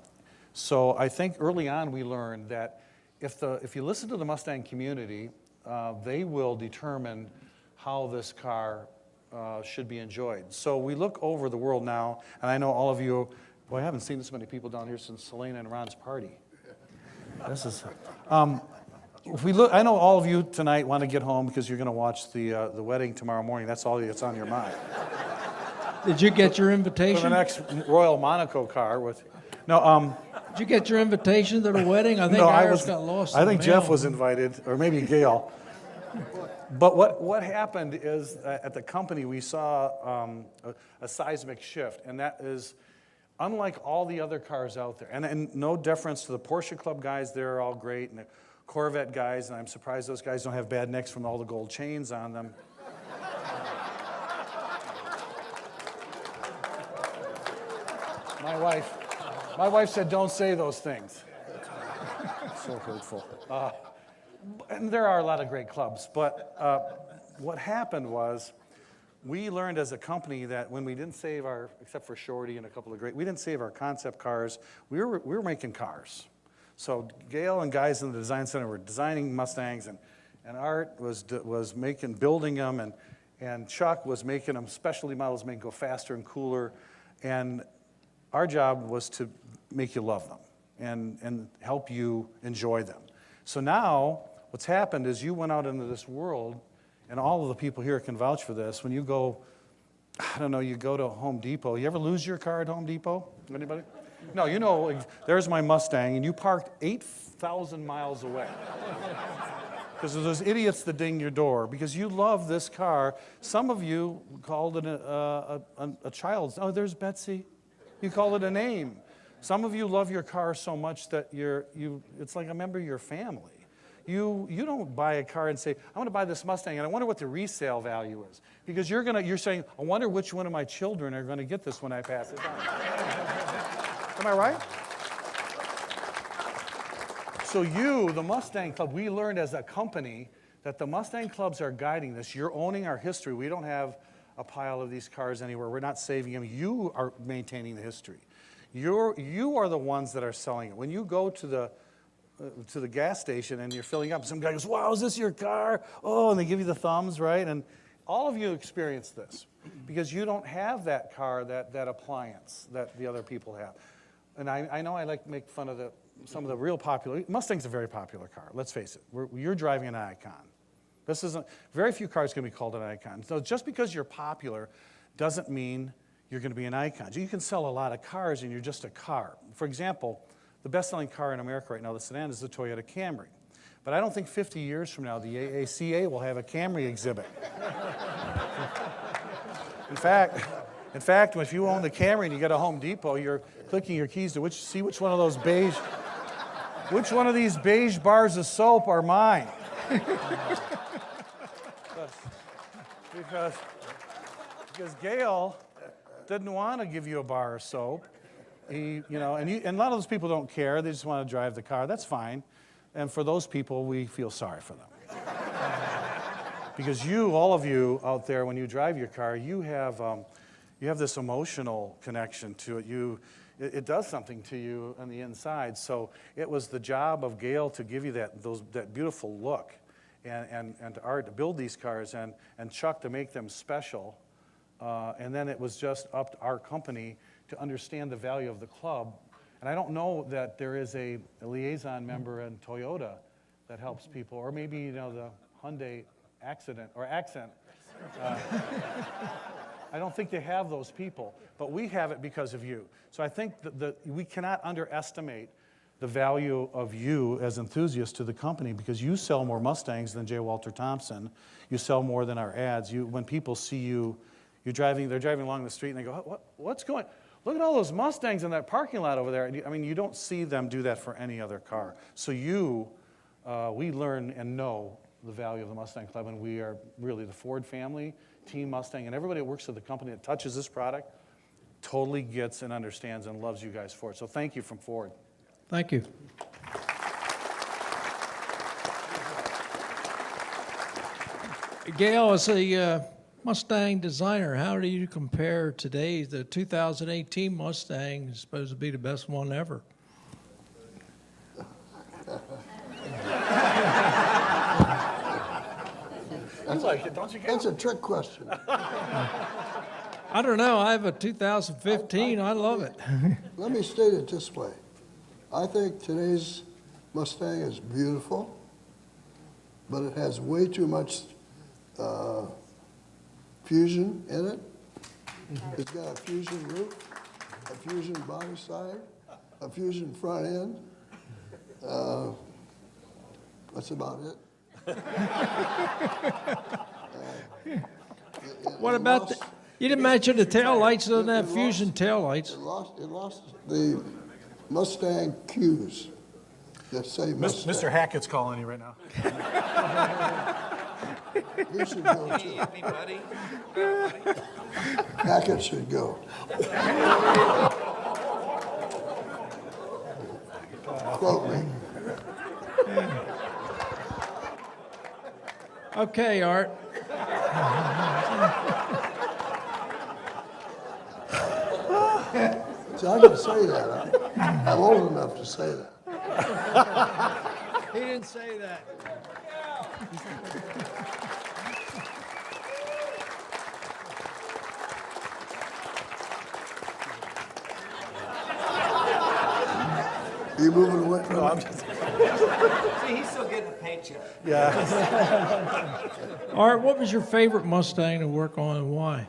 So I think early on we learned that if you listen to the Mustang community, they will determine how this car should be enjoyed. So we look over the world now, and I know all of you, boy, I haven't seen this many people down here since Selena and Ron's party. This is, if we look, I know all of you tonight want to get home because you're going to watch the wedding tomorrow morning. That's all that's on your mind. Did you get your For the invitation? next Royal Monaco car with, no, Did you get your invitation to the wedding? I think no, ours got lost. I in the think Jeff mail. was invited, or maybe Gale. But what happened is at the company we saw a seismic shift, and that is unlike all the other cars out there. And no deference to the Porsche Club guys, they're all great, and the Corvette guys, and I'm surprised those guys don't have bad necks from all the gold chains on them. My wife said, don't say those things. So hurtful. And there are a lot of great clubs, but what happened was we learned as a company that when we didn't save except for Shorty and a couple of we didn't save our concept cars, we were making cars. So Gale and guys in the design center were designing Mustangs, and Art was building them, and Chuck was making them specialty models, make them go faster and cooler, and our job was to make you love them and help you enjoy them. So now what's happened is you went out into this world, and all of the people here can vouch for this. When you go I don't know, you go to Home Depot. You ever lose your car at Home Depot? Anybody? No, you know, there's my Mustang, and you parked 8,000 miles away. Because of those idiots that ding your door, because you love this car. Some of you called it a child's. Oh, there's Betsy. You call it a name. Some of you love your car so much that it's like a member of your family. You don't buy a car and say, I want to buy this Mustang, and I wonder what the resale value is. Because you're saying, I wonder which one of my children are going to get this when I pass it down. Am I right? So the Mustang Club, we learned as a company that the Mustang Clubs are guiding this. You're owning our history. We don't have a pile of these cars anywhere. We're not saving them. You are maintaining the history. You are the ones that are selling it. When you go to the gas station and you're filling up, some guy goes, wow, is this your car? Oh, and they give you the thumbs, right? And all of you experience this because you don't have that car, that appliance that the other people have. And I know I like to make fun of some of the real popular. Mustang's a very popular car, let's face it. You're driving an icon. Very few cars can be called an icon. So just because you're popular doesn't mean you're going to be an icon. You can sell a lot of cars and you're just a car. For example, the best-selling car in America right now, the sedan, is the Toyota Camry. But I don't think 50 years from now, the AACA will have a Camry exhibit. In fact, if you own the Camry and you get a Home Depot, you're clicking your keys to see which one of these beige bars of soap are mine. because Gale didn't want to give you a bar of soap. And a lot of those people don't care. They just want to drive the car. That's fine. And for those people, we feel sorry for them. Because all of you out there, when you drive your car, you have this emotional connection to it. It does something to you on the inside. So it was the job of Gale to give you that beautiful look, and to Art to build these cars, and Chuck to make them special. And then it was just up to our company to understand the value of the club. And I don't know that there is a liaison member in Toyota that helps people, or maybe the Hyundai accent. I don't think they have those people, but we have it because of you. So I think that we cannot underestimate the value of you as enthusiasts to the company, because you sell more Mustangs than J. Walter Thompson. You sell more than our ads. When people see you, they're driving along the street and they go, what's going on? Look at all those Mustangs in that parking lot over there. I mean, you don't see them do that for any other car. So we learn and know the value of the Mustang Club, and we are really the Ford family, Team Mustang, and everybody that works at the company that touches this product totally gets and understands and loves you guys for it. So thank you from Ford. Thank you. Gale, as a Mustang designer, how do you compare today? The 2018 Mustang is supposed to be the best one ever. You like it, don't you, Gale? That's a trick question. I don't know. I have a 2015. I love it. Let me state it this way. I think today's Mustang is beautiful, but it has way too much fusion in it. It's got a fusion roof, a fusion body side, a fusion front end. That's about it. What about you didn't mention the tail lights? Doesn't have fusion tail lights. It lost the Mustang cues that say Mustang. Mr. Hackett's calling you right now. He should go too. Hackett should go. Quote me. Okay, Art. See, I can say that. I'm old enough to say that. He didn't say that. Are you moving away from No, it? I'm just. See, he's still getting a paycheck. Yeah. Art, what was your favorite Mustang to work on and why?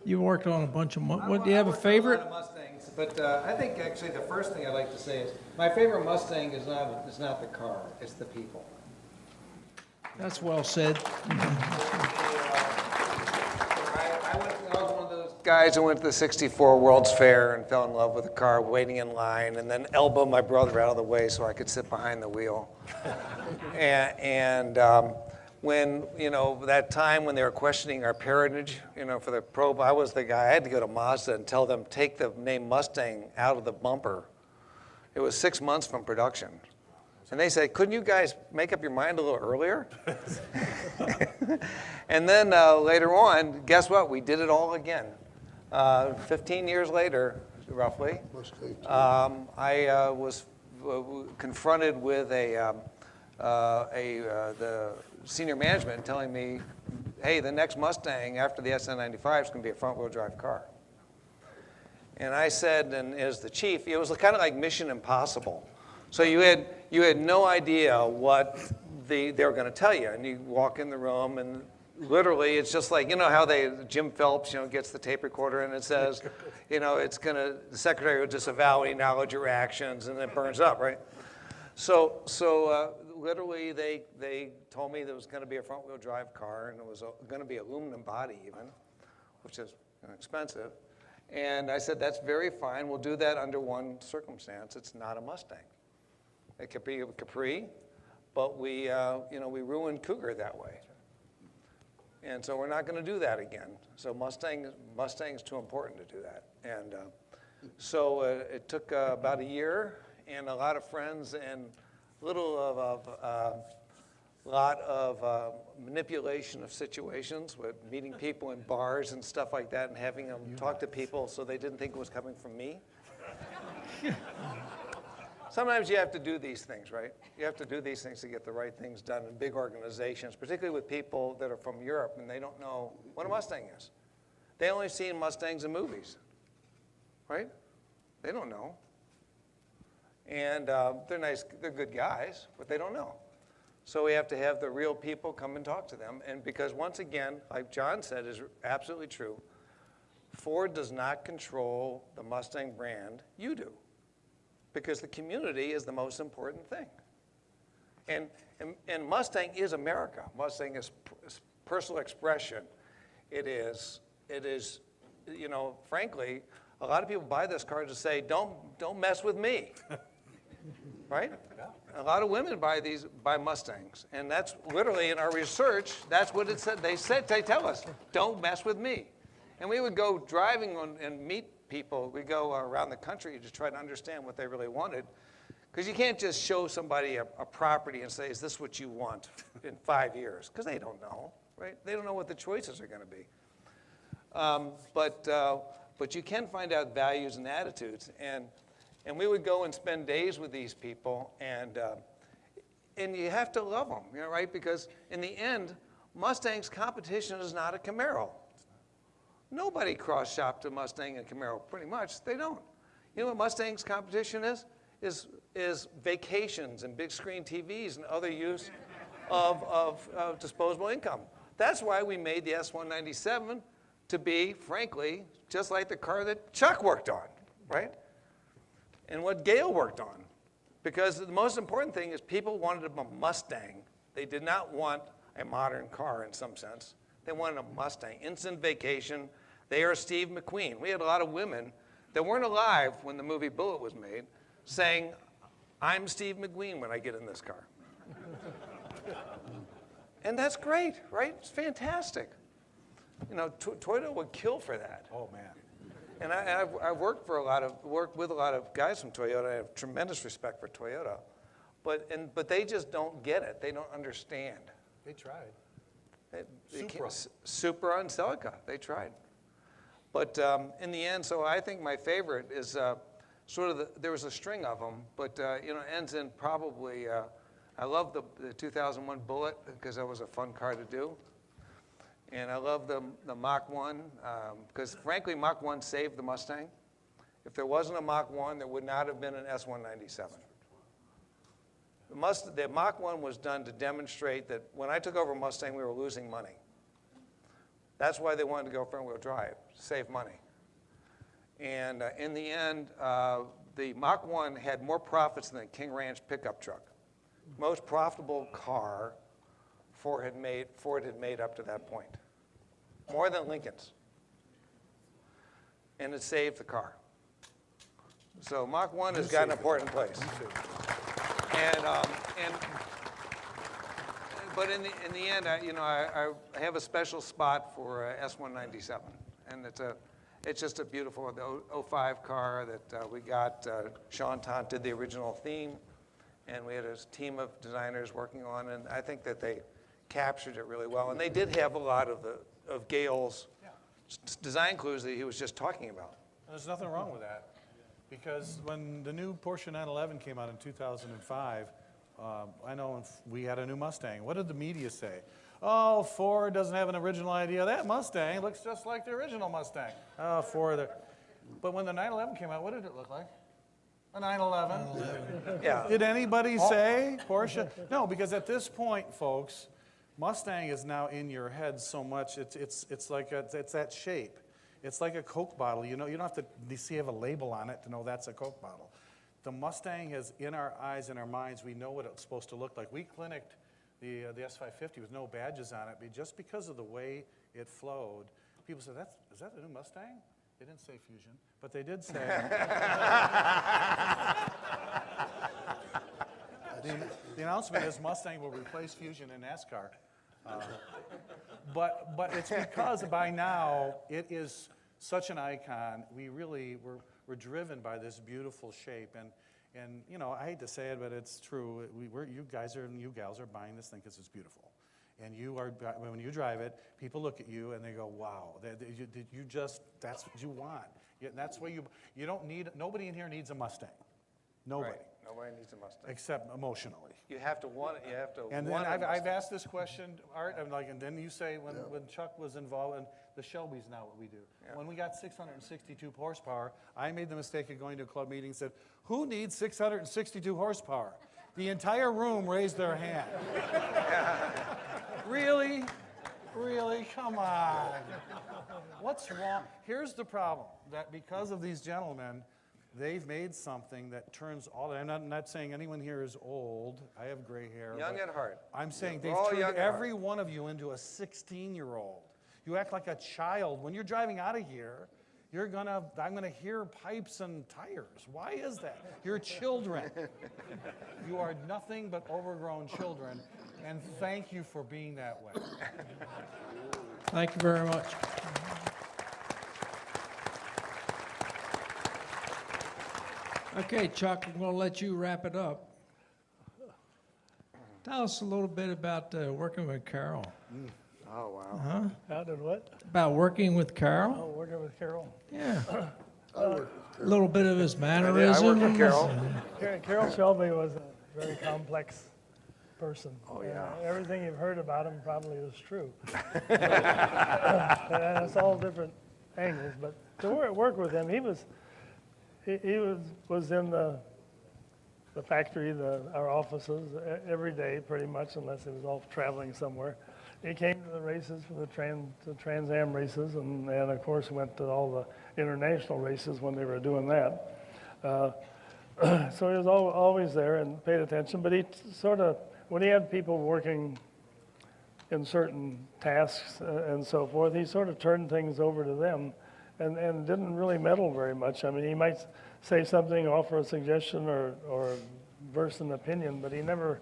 You worked on a bunch of, what, do you I have a worked on favorite? lot of Mustangs, but I think actually the first thing I'd like to say is my favorite Mustang is not the car, it's the people. That's well said. I was one of those guys who went to the '64 World's Fair and fell in love with a car, waiting in line, and then elbowed my brother out of the way so I could sit behind the wheel. and when, that time when they were questioning our parentage, for the probe, I was the guy. I had to go to Mazda and tell them, take the name Mustang out of the bumper. It was 6 months from production. And they said, couldn't you guys make up your mind a little earlier? And then later on, guess what? We did it all again. 15 years later, roughly, I was confronted with the senior management telling me, hey, the next Mustang after the SN95 is going to be a front-wheel drive car. And I said, and as the chief, it was kind of like Mission Impossible. So you had no idea what they were going to tell you, and you walk in the room, and literally it's just like, how Jim Phelps, gets the tape recorder, and it says, the secretary will disavow any knowledge or actions, and it burns up, right? So literally they told me there was going to be a front-wheel drive car, and it was going to be aluminum body even, which is expensive. And I said, that's very fine. We'll do that under one circumstance. It's not a Mustang. It could be a Capri, but we we ruined Cougar that way. And so we're not going to do that again. So Mustang's too important to do that. And so it took about a year and a lot of friends and lot of manipulation of situations with meeting people in bars and stuff like that and having them talk to people so they didn't think it was coming from me. Sometimes you have to do these things, right? You have to do these things to get the right things done in big organizations, particularly with people that are from Europe and they don't know what a Mustang is. They only seen Mustangs in movies, right? They don't know. And they're nice, they're good guys, but they don't know. So we have to have the real people come and talk to them. And because once again, like John said, is absolutely true, Ford does not control the Mustang brand, you do. Because the community is the most important thing. And Mustang is America. Mustang is personal expression. It is, frankly, a lot of people buy this car to say, don't mess with me, right? A lot of women buy Mustangs, and that's literally in our research, that's what it said. They tell us, don't mess with me. And we would go driving and meet people. We go around the country to try to understand what they really wanted. Because you can't just show somebody a property and say, is this what you want in 5 years? Because they don't know, right? They don't know what the choices are going to be. But you can find out values and attitudes. And we would go and spend days with these people, and you have to love them, right? Because in the end, Mustang's competition is not a Camaro. Nobody cross-shopped a Mustang and Camaro, pretty much. They don't. You know what Mustang's competition is? Is vacations and big screen TVs and other use of disposable income. That's why we made the S197 to be, frankly, just like the car that Chuck worked on, right? And what Gale worked on. Because the most important thing is people wanted a Mustang. They did not want a modern car in some sense. They wanted a Mustang. Instant vacation. They are Steve McQueen. We had a lot of women that weren't alive when the movie Bullet was made saying, I'm Steve McQueen when I get in this car. And that's great, right? It's fantastic. Toyota would kill for that. Oh, man. And I've worked with a lot of guys from Toyota. I have tremendous respect for Toyota. But they just don't get it. They don't understand. They tried. Supra and Celica, they tried. But in the end, so I think my favorite is there was a string of them, but ends in probably, I love the 2001 Bullet because that was a fun car to do. And I love the Mach 1 because frankly, Mach 1 saved the Mustang. If there wasn't a Mach 1, there would not have been an S197. The Mach 1 was done to demonstrate that when I took over Mustang, we were losing money. That's why they wanted to go front-wheel drive, to save money. And in the end, the Mach 1 had more profits than the King Ranch pickup truck. Most profitable car Ford had made up to that point. More than Lincoln's. And it saved the car. So Mach 1 has got an important place. But in the end, I have a special spot for S197, and it's just a beautiful 05 car that we got. Sean Tont did the original theme, and we had a team of designers working on it, and I think that they captured it really well. And they did have a lot of Gale's design clues that he was just talking about. There's nothing wrong with that, because when the new Porsche 911 came out in 2005, I know we had a new Mustang. What did the media say? Oh, Ford doesn't have an original idea. That Mustang looks just like the original Mustang. Oh, Ford. But when the 911 came out, what did it look like? A 911. Yeah. Did anybody say Porsche? No, because at this point, folks, Mustang is now in your head so much. It's like it's that shape. It's like a Coke bottle. You don't have to have a label on it to know that's a Coke bottle. The Mustang is in our eyes and our minds. We know what it's supposed to look like. We clinicked the S550 with no badges on it, but just because of the way it flowed, people said, is that the new Mustang? They didn't say Fusion, but they did say. The announcement is Mustang will replace Fusion in NASCAR. But it's because by now it is such an icon. We're driven by this beautiful shape, and I hate to say it, but it's true. You guys and you gals are buying this thing because it's beautiful, and when you drive it, people look at you and they go, "Wow, that's what you want." That's why you don't need. Nobody in here needs a Mustang. Nobody. Right. Nobody needs a Mustang. Except emotionally. You have to want it. You have to And then want I've asked this question, Art, and then you say when Chuck was involved, and the Shelby's now what we do. Yeah. When we got 662 horsepower, I made the mistake of going to a club meeting and said, who needs 662 horsepower? The entire room raised their hand. Really? Really? Come on. What's wrong? Here's the problem, that because of these gentlemen, they've made something that turns all. I'm not saying anyone here is old. I have gray hair. Young at heart. I'm saying We're they've all turned young at every one of you into a 16-year-old. You act like a child. When you're driving out of here, I'm gonna hear pipes and tires. Why is that? You're children. You are nothing but overgrown children, and thank you for being that way. Thank you very much. Okay, Chuck, I'm going to let you wrap it up. Tell us a little bit about working with Carol. Oh, wow. How did what? About working with Carol? Oh, working with Carol. Yeah. A little bit of his I mannerisms. work with Carol. Carol Shelby was a very complex person. Oh, yeah. Everything you've heard about him probably is true. And it's all different angles. But to work with him, he was in the factory, our offices, every day pretty much, unless he was off traveling somewhere. He came to the races, for the Trans Am races, and of course went to all the international races when they were doing that. So he was always there and paid attention, but he sort of, when he had people working in certain tasks and so forth, he sort of turned things over to them and didn't really meddle very much. I mean, he might say something, offer a suggestion or verse an opinion, but he never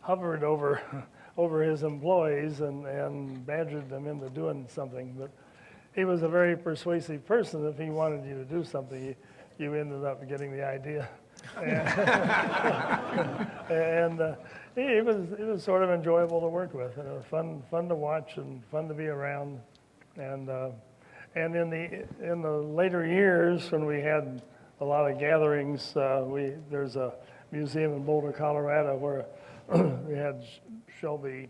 hovered over his employees and badgered them into doing something. But he was a very persuasive person. If he wanted you to do something, you ended up getting the idea. And it was sort of enjoyable to work with, and it was fun to watch and fun to be around. And in the later years, when we had a lot of gatherings, there's a museum in Boulder, Colorado, where we had Shelby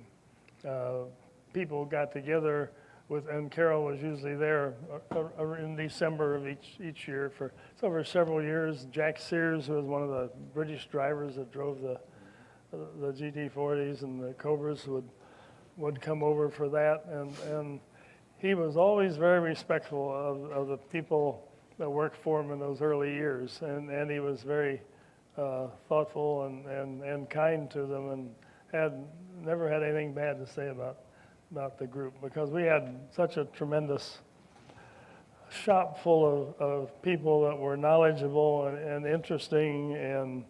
people got together and Carol was usually there in December of each year for over several years. Jack Sears, who was one of the British drivers that drove the GT40s and the Cobras, would come over for that, and he was always very respectful of the people that worked for him in those early years, and he was very thoughtful and kind to them, and never had anything bad to say about the group, because we had such a tremendous shop full of people that were knowledgeable and interesting and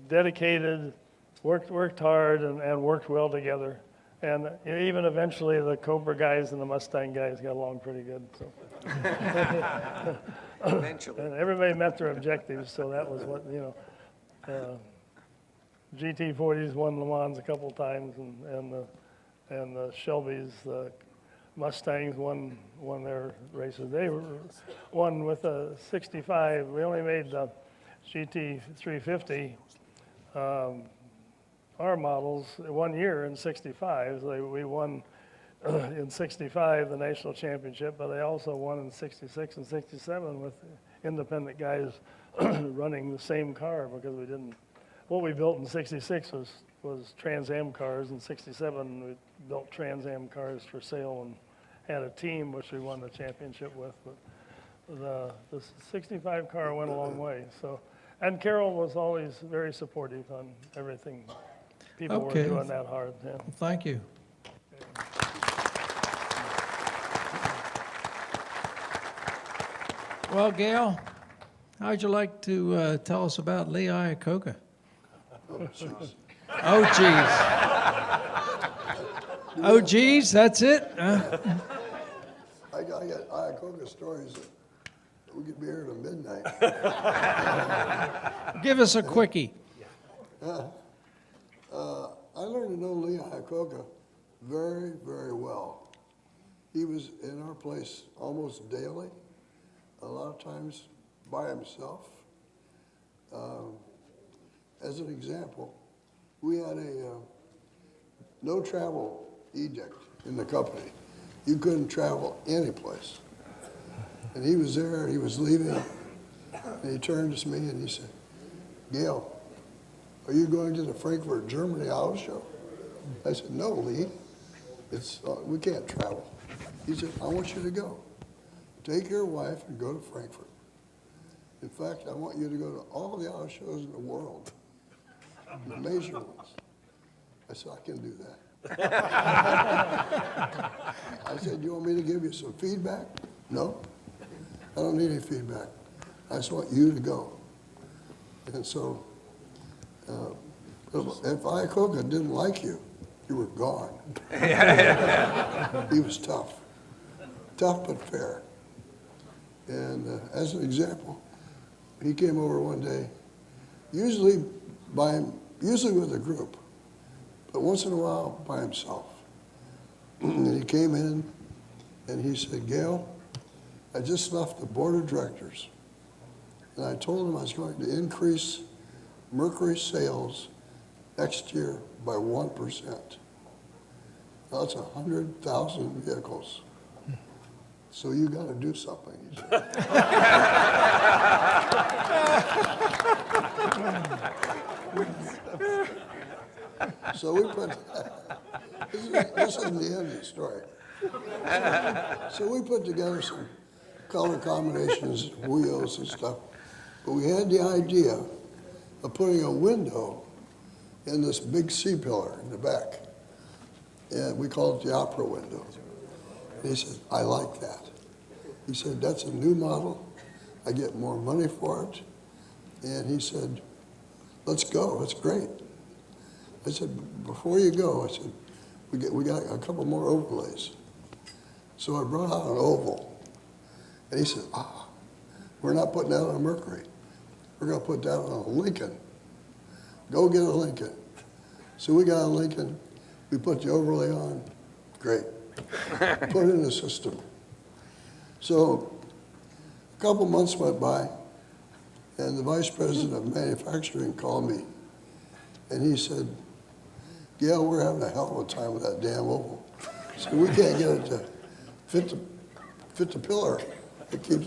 dedicated, worked hard and worked well together. And even eventually the Cobra guys and the Mustang guys got along pretty good. So. Eventually. And everybody met their objectives, so that was what, GT40s won Le Mans a couple times, and the Shelbys, the Mustangs won their races. They won with a 65. We only made the GT350 our models 1 year in 65. We won in 65 the national championship, but they also won in 66 and 67 with independent guys running the same car, because what we built in 66 was Trans Am cars. In 67 we built Trans Am cars for sale and had a team which we won the championship with. But the 65 car went a long way. So, and Carol was always very supportive on everything people were doing that hard. Yeah. Well, thank you. Well, Gale, how'd you like to tell us about Lee Iacocca? Oh, geez. Oh, geez, that's it? I got Iacocca stories that we could be here till midnight. Give us a quickie. I learned to know Lee Iacocca very, very well. He was in our place almost daily, a lot of times by himself. As an example, we had a no travel edict in the company. You couldn't travel any place. And he was there, he was leaving, and he turned to me and he said, "Gale, are you going to the Frankfurt, Germany auto show?" I said, "No, Lee, we can't travel." He said, "I want you to go. Take your wife and go to Frankfurt. In fact, I want you to go to all the auto shows in the world, the major ones." I said, "I can do that." I said, "You want me to give you some feedback?" "No, I don't need any feedback. I just want you to go." And so, if Iacocca didn't like you, you were gone. He was tough but fair. And as an example, he came over one day, usually with a group, but once in a while by himself. And he came in and he said, "Gale, I just left the board of directors, and I told him I was going to increase Mercury sales next year by 1%. Now that's 100,000 vehicles. So you got to do something." He said. So we put, this isn't the end of the story. So we put together some color combinations, wheels and stuff, but we had the idea of putting a window in this big C-pillar in the back, and we called it the opera window. And he said, "I like that." He said, "That's a new model. I get more money for it." And he said, "Let's go, it's great." I said, "Before you go," I said, we got a couple more overlays. So I brought out an oval, and he said, "We're not putting that on a Mercury. We're gonna put that on a Lincoln. Go get a Lincoln." So we got a Lincoln, we put the overlay on, great. Put it in the system. So a couple months went by, and the vice president of manufacturing called me, and he said, "Gale, we're having a hell of a time with that damn oval. So we can't get it to fit the pillar. It keeps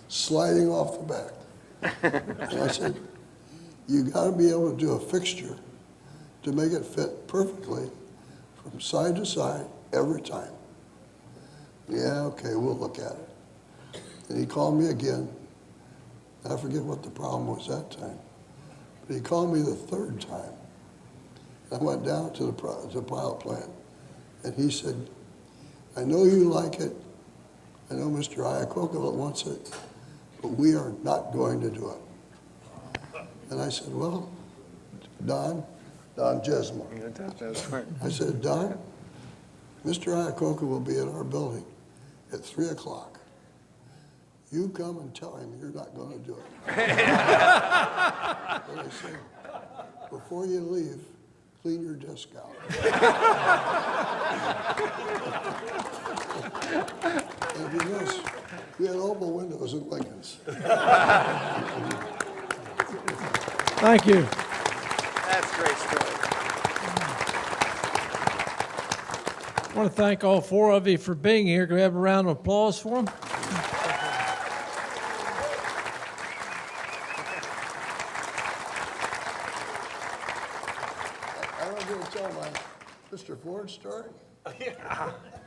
sliding off the back." And I said, "You got to be able to do a fixture to make it fit perfectly from side to side every time." Yeah, okay, we'll look at it. And he called me again. I forget what the problem was that time. But he called me the third time. I went down to the pilot plant, and he said, I know you like it. I know Mr. AACA wants it, but we are not going to do it. And I said, well, Don Jesmore. I said, Don, Mr. AACA will be at our building at 3 o'clock. You come and tell him you're not going to do it. But I said, before you leave, clean your desk out. And because we had oval windows at Lincoln's. Thank you. That's a great story. I want to thank all four of you for being here. Can we have a round of applause for them? I was going to tell my Mr. Ford story.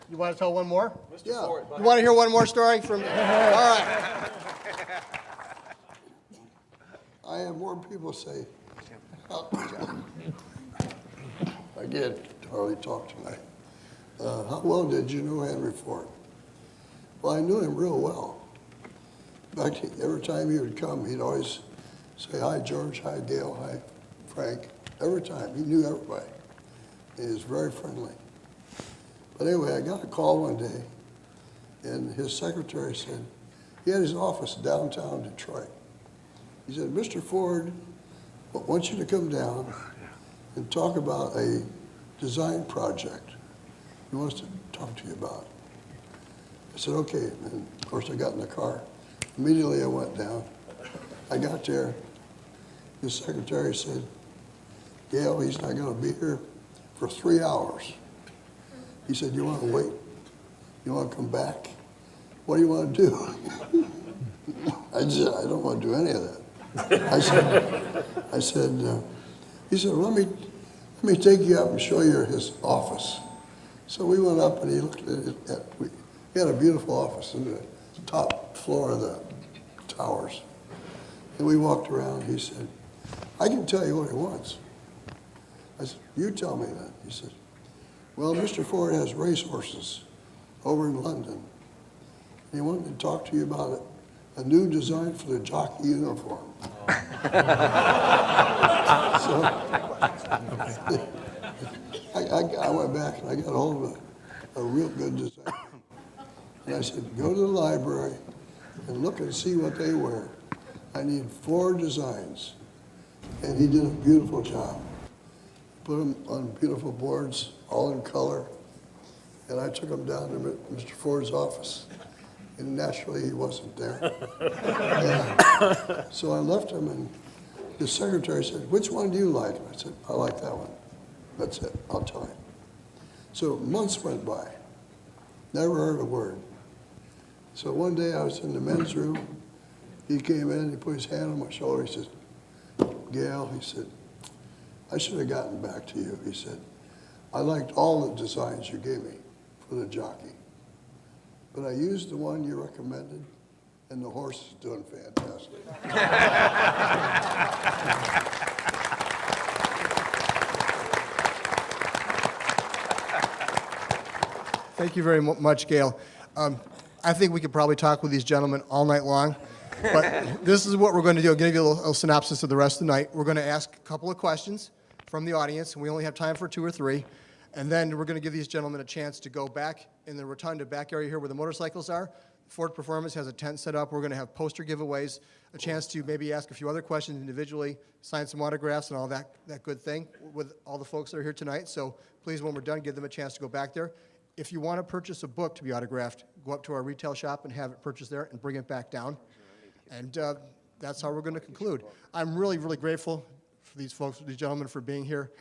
You want to tell one more? Yeah. You want to hear one more story from? All right. I have more people say, I get hardly talk tonight. How well did you know Henry Ford? Well, I knew him real well. In fact, every time he would come, he'd always say, hi, George, hi, Gale, hi, Frank. Every time. He knew everybody. He was very friendly. But anyway, I got a call one day, and his secretary said, he had his office downtown Detroit. He said, Mr. Ford wants you to come down and talk about a design project he wants to talk to you about. I said, okay. And of course, I got in the car. Immediately, I went down. I got there. His secretary said, Gale, he's not going to be here for 3 hours. He said, you want to wait? You want to come back? What do you want to do? I said, I don't want to do any of that. He said, well, let me take you up and show you his office. So we went up and he looked at it. He had a beautiful office in the top floor of the towers. And we walked around. He said, I can tell you what he wants. I said, you tell me that. He said, well, Mr. Ford has racehorses over in London. He wanted to talk to you about it. A new design for the jockey uniform. So I went back and I got a hold of a real good designer. And I said, go to the library and look and see what they wear. I need 4 designs. And he did a beautiful job. Put them on beautiful boards, all in color. And I took them down to Mr. Ford's office. And naturally, he wasn't there. So I left him, and his secretary said, which one do you like? And I said, I like that one. That's it, I'll tell him. So months went by. Never heard a word. So one day I was in the men's room. He came in, he put his hand on my shoulder. He said, Gale, he said, I should have gotten back to you. He said, I liked all the designs you gave me for the jockey. But I used the one you recommended, and the horse is doing fantastic. Thank you very much, Gale. I think we could probably talk with these gentlemen all night long, but this is what we're going to do. I'm going to give you a little synopsis of the rest of the night. We're going to ask a couple of questions from the audience, and we only have time for 2 or 3. And then we're going to give these gentlemen a chance to go back in the rotunda back area here where the motorcycles are. Ford Performance has a tent set up. We're going to have poster giveaways, a chance to maybe ask a few other questions individually, sign some autographs and all that good thing with all the folks that are here tonight. So please, when we're done, give them a chance to go back there. If you want to purchase a book to be autographed, go up to our retail shop and have it purchased there and bring it back down. And that's how we're going to conclude. I'm really, really grateful for these folks, these gentlemen, for being here.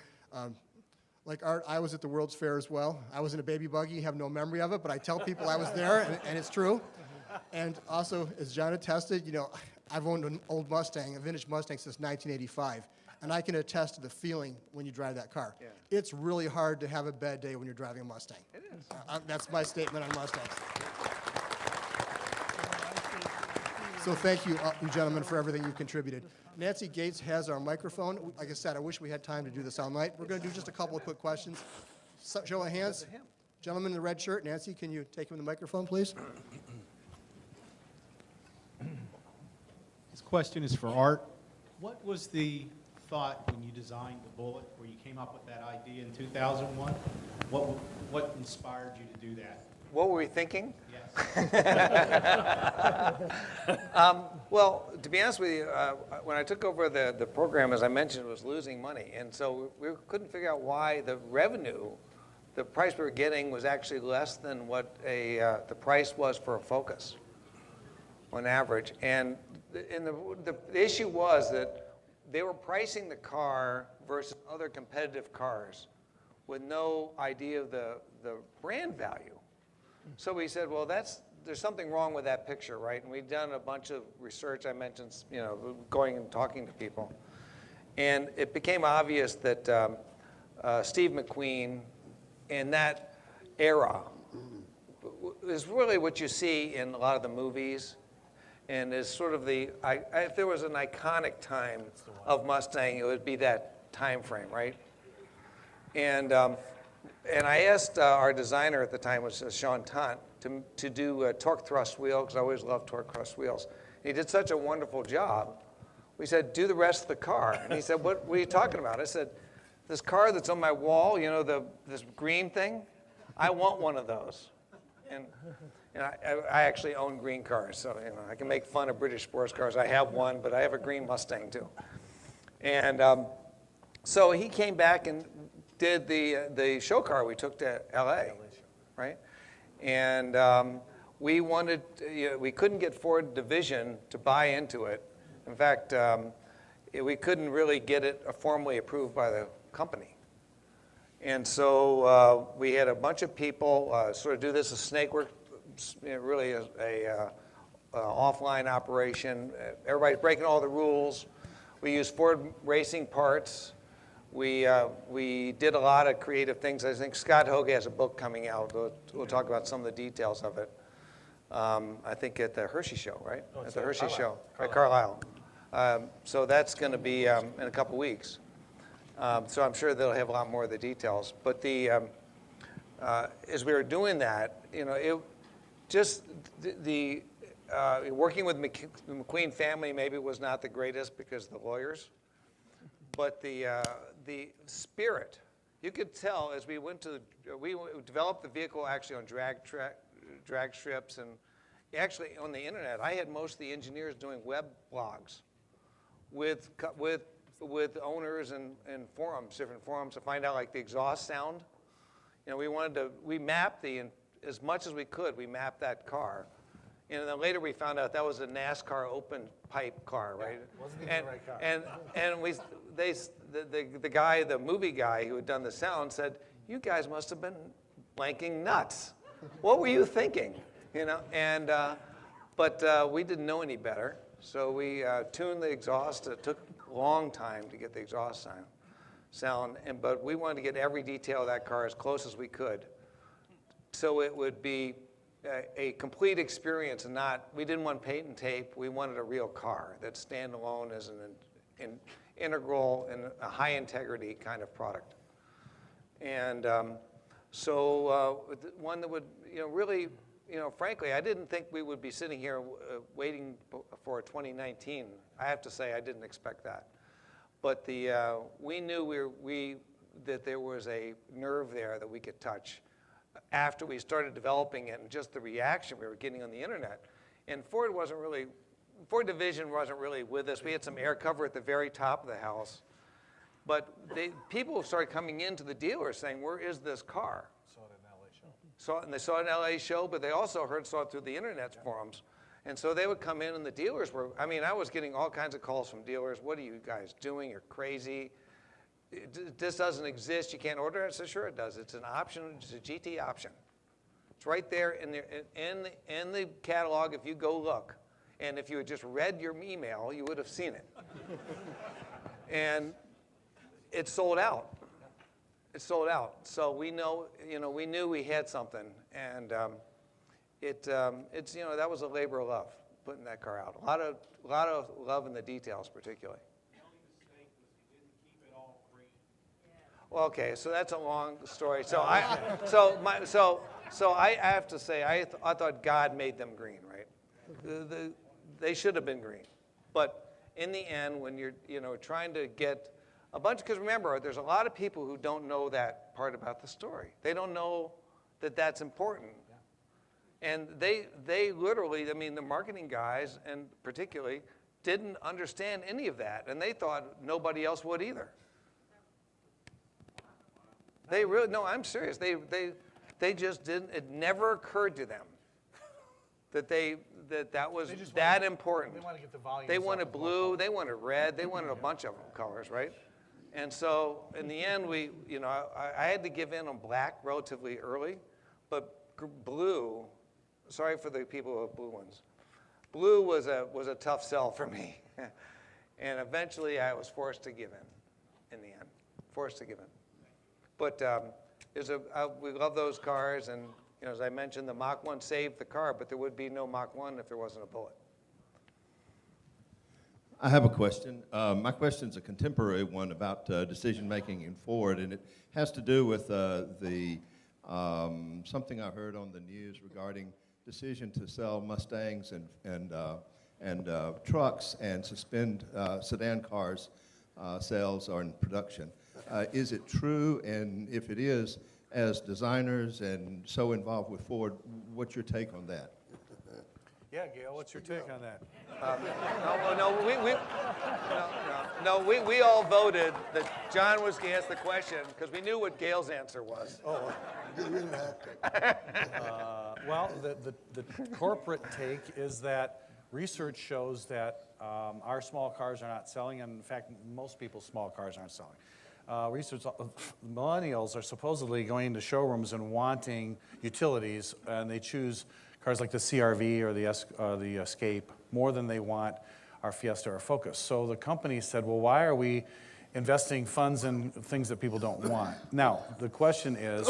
Like Art, I was at the World's Fair as well. I was in a baby buggy, have no memory of it, but I tell people I was there, and it's true. And also, as John attested, you know, I've owned an old Mustang, a vintage Mustang, since 1985. and I can attest to the feeling when you drive that car. Yeah. It's really hard to have a bad day when you're driving a Mustang. It is. That's my statement on Mustangs. So thank you, you gentlemen, for everything you've contributed. Nancy Gates has our microphone. Like I said, I wish we had time to do this all night. We're going to do just a couple of quick questions. Show of hands. Gentleman in the red shirt, Nancy, can you take him the microphone, please? This question is for Art. What was the thought when you designed the Bullet, where you came up with that idea in 2001? What inspired you to do that? What were we thinking? Yes. Well, to be honest with you, when I took over the program, as I mentioned, it was losing money. And so we couldn't figure out why the revenue, the price we were getting was actually less than what the price was for a Focus on average. And the issue was that they were pricing the car versus other competitive cars with no idea of the brand value. So we said, well, there's something wrong with that picture, right? And we'd done a bunch of research. I mentioned, going and talking to people. And it became obvious that Steve McQueen in that era is really what you see in a lot of the movies, and is sort of if there was an iconic time of Mustang, it would be that time frame, right? And I asked our designer at the time, was Sean Tunt, to do a torque thrust wheel, because I always loved torque thrust wheels. He did such a wonderful job. We said, do the rest of the car. And he said, what are you talking about? I said, this car that's on my wall, this green thing, I want one of those. And I actually own green cars, so I can make fun of British sports cars. I have one, but I have a green Mustang too. And so he came back and did the show car we took to LA, right? And we wanted, we couldn't get Ford Division to buy into it. In fact, we couldn't really get it formally approved by the company. And so we had a bunch of people sort of do this as snake work, really a offline operation. Everybody's breaking all the rules. We used Ford racing parts. We did a lot of creative things. I think Scott Hogue has a book coming out. We'll talk about some of the details of it. I think at the Hershey show, right? Oh, At the Hershey Carlisle. show, at Carlisle. So that's going to be in a couple weeks. So I'm sure they'll have a lot more of the details. But as we were doing that, working with the McQueen family maybe was not the greatest because of the lawyers. But the spirit, you could tell as we developed the vehicle actually on drag strips, and actually on the internet. I had most of the engineers doing web blogs with owners and forums, different forums, to find out like the exhaust sound. We mapped as much as we could, we mapped that car. And then later we found out that was a NASCAR open pipe car, right? Wasn't even the right car. And the movie guy who had done the sound said, "You guys must have been blanking nuts. What were you thinking?" But we didn't know any better. So we tuned the exhaust. It took a long time to get the exhaust sound, but we wanted to get every detail of that car as close as we could, so it would be a complete experience, and we didn't want paint and tape. We wanted a real car that standalone as an integral and a high integrity kind of product. And so one that would, really, frankly, I didn't think we would be sitting here waiting for 2019. I have to say I didn't expect that. But we knew that there was a nerve there that we could touch after we started developing it, and just the reaction we were getting on the internet. And Ford Division wasn't really with us. We had some air cover at the very top of the house. But people started coming into the dealers saying, "Where is this car?" Saw it in an LA show. They saw it in an LA show, but they also saw it through the internet forums. And so they would come in, and the dealers I was getting all kinds of calls from dealers. "What are you guys doing? You're crazy. This doesn't exist. You can't order it." I said, "Sure it does. It's an option. It's a GT option. It's right there in the catalog if you go look. And if you had just read your email, you would have seen it." And it's sold out. It's sold out. So we know, we knew we had something, and it's that was a labor of love putting that car out. A lot of love in the details, particularly. The only mistake was you didn't keep it all green. Well, okay, so that's a long story. So I have to say I thought God made them green, right? They should have been green, but in the end, when you're trying to get a bunch, because remember, there's a lot of people who don't know that part about the story. They don't know that that's important, and they literally, I mean, the marketing guys and particularly didn't understand any of that, and they thought nobody else would either. They really, no, I'm serious. They just didn't. It never occurred to them that that was that important. They want to get the volume. They wanted blue. They wanted red. They wanted a bunch of colors, right? And so in the end, I had to give in on black relatively early, but blue. Sorry for the people who have blue ones. Blue was a tough sell for me, and eventually I was forced to give in the end. Forced to give in. But we love those cars, and as I mentioned, the Mach 1 saved the car, but there would be no Mach 1 if there wasn't a bullet. I have a question. My question is a contemporary one about decision-making in Ford, and it has to do with something I heard on the news regarding decision to sell Mustangs and trucks and suspend sedan cars sales or in production. Is it true? And if it is, as designers and so involved with Ford, what's your take on that? Yeah, Gale, what's your take on that? We all voted that John was going to ask the question because we knew what Gale's answer was. Oh, you didn't have to. Well, the corporate take is that research shows that our small cars are not selling, and in fact, most people's small cars aren't selling. Millennials are supposedly going to showrooms and wanting utilities, and they choose cars like the CR-V or the Escape more than they want our Fiesta or Focus. So the company said, well, why are we investing funds in things that people don't want? Now, the question is,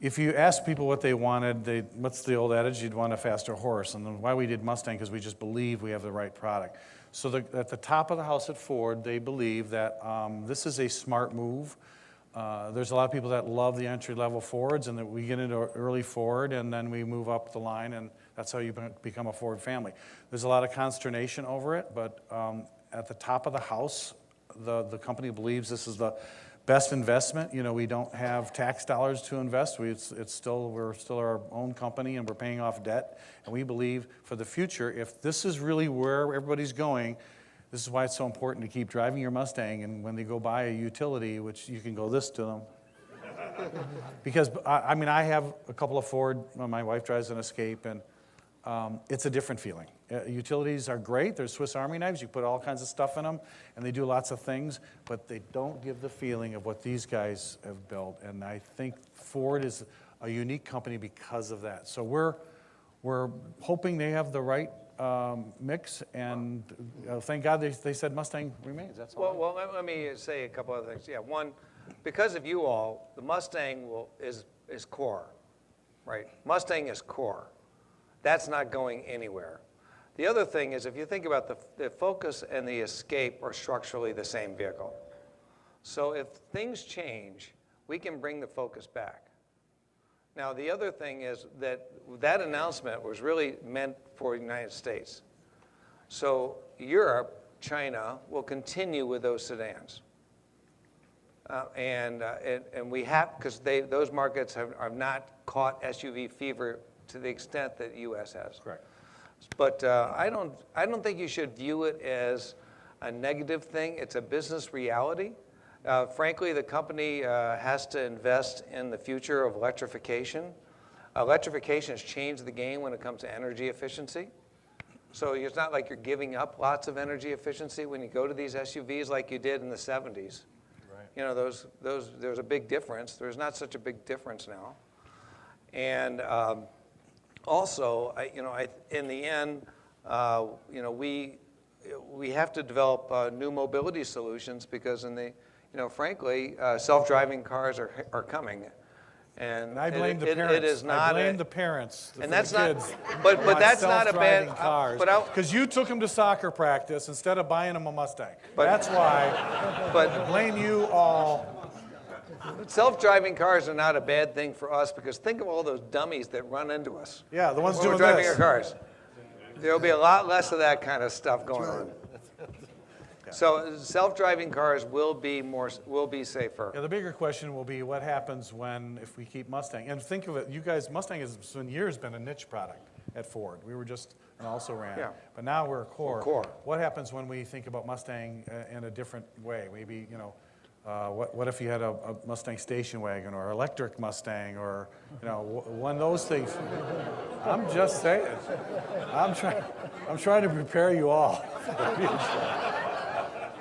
if you ask people what they wanted, what's the old adage? You'd want a faster horse. And then why we did Mustang, because we just believe we have the right product. So at the top of the house at Ford, they believe that this is a smart move. There's a lot of people that love the entry-level Fords, and that we get into early Ford, and then we move up the line, and that's how you become a Ford family. There's a lot of consternation over it, but at the top of the house, the company believes this is the best investment. We don't have tax dollars to invest. We're still our own company, and we're paying off debt. And we believe for the future, if this is really where everybody's going, this is why it's so important to keep driving your Mustang. And when they go buy a utility, which you can go this to them, because I have a couple of Ford. My wife drives an Escape, and it's a different feeling. Utilities are great. They're Swiss Army knives. You put all kinds of stuff in them, and they do lots of things, but they don't give the feeling of what these guys have built. And I think Ford is a unique company because of that. So we're hoping they have the right mix, and thank God they said Mustang remains. That's all. Well, let me say a couple other things. Yeah, one, because of you all, the Mustang is core, right? Mustang is core. That's not going anywhere. The other thing is, if you think about the Focus and the Escape are structurally the same vehicle. So if things change, we can bring the Focus back. Now, the other thing is that announcement was really meant for the United States. So Europe, China, will continue with those sedans. And we have, because those markets have not caught SUV fever to the extent that the U.S. has. Correct. But I don't think you should view it as a negative thing. It's a business reality. Frankly, the company has to invest in the future of electrification. Electrification has changed the game when it comes to energy efficiency. So it's not like you're giving up lots of energy efficiency when you go to these SUVs like you did in the 70s. Right. There's a big difference. There's not such a big difference now. And also, in the end, we have to develop new mobility solutions because frankly, self-driving cars are coming. And I blame the parents. It is not I blame the parents. and for that's the not, kids but want that's not a bad, self-driving cars. but Because you took them to soccer practice instead of buying them a Mustang. That's why. but I blame you all. self-driving cars are not a bad thing for us because think of all those dummies that run into us. Yeah, the ones when we're doing driving this. our cars. There'll be a lot less of that kind of stuff going on. So self-driving cars will be safer. Yeah, the bigger question will be what happens if we keep Mustang. And think of it, you guys, Mustang has for years been a niche product at Ford. We were just an also-ran. Yeah. But now we're a core. We're core. What happens when we think about Mustang in a different way? Maybe, what if you had a Mustang station wagon or electric Mustang or, one of those things? I'm just saying. I'm trying to prepare you all for the future.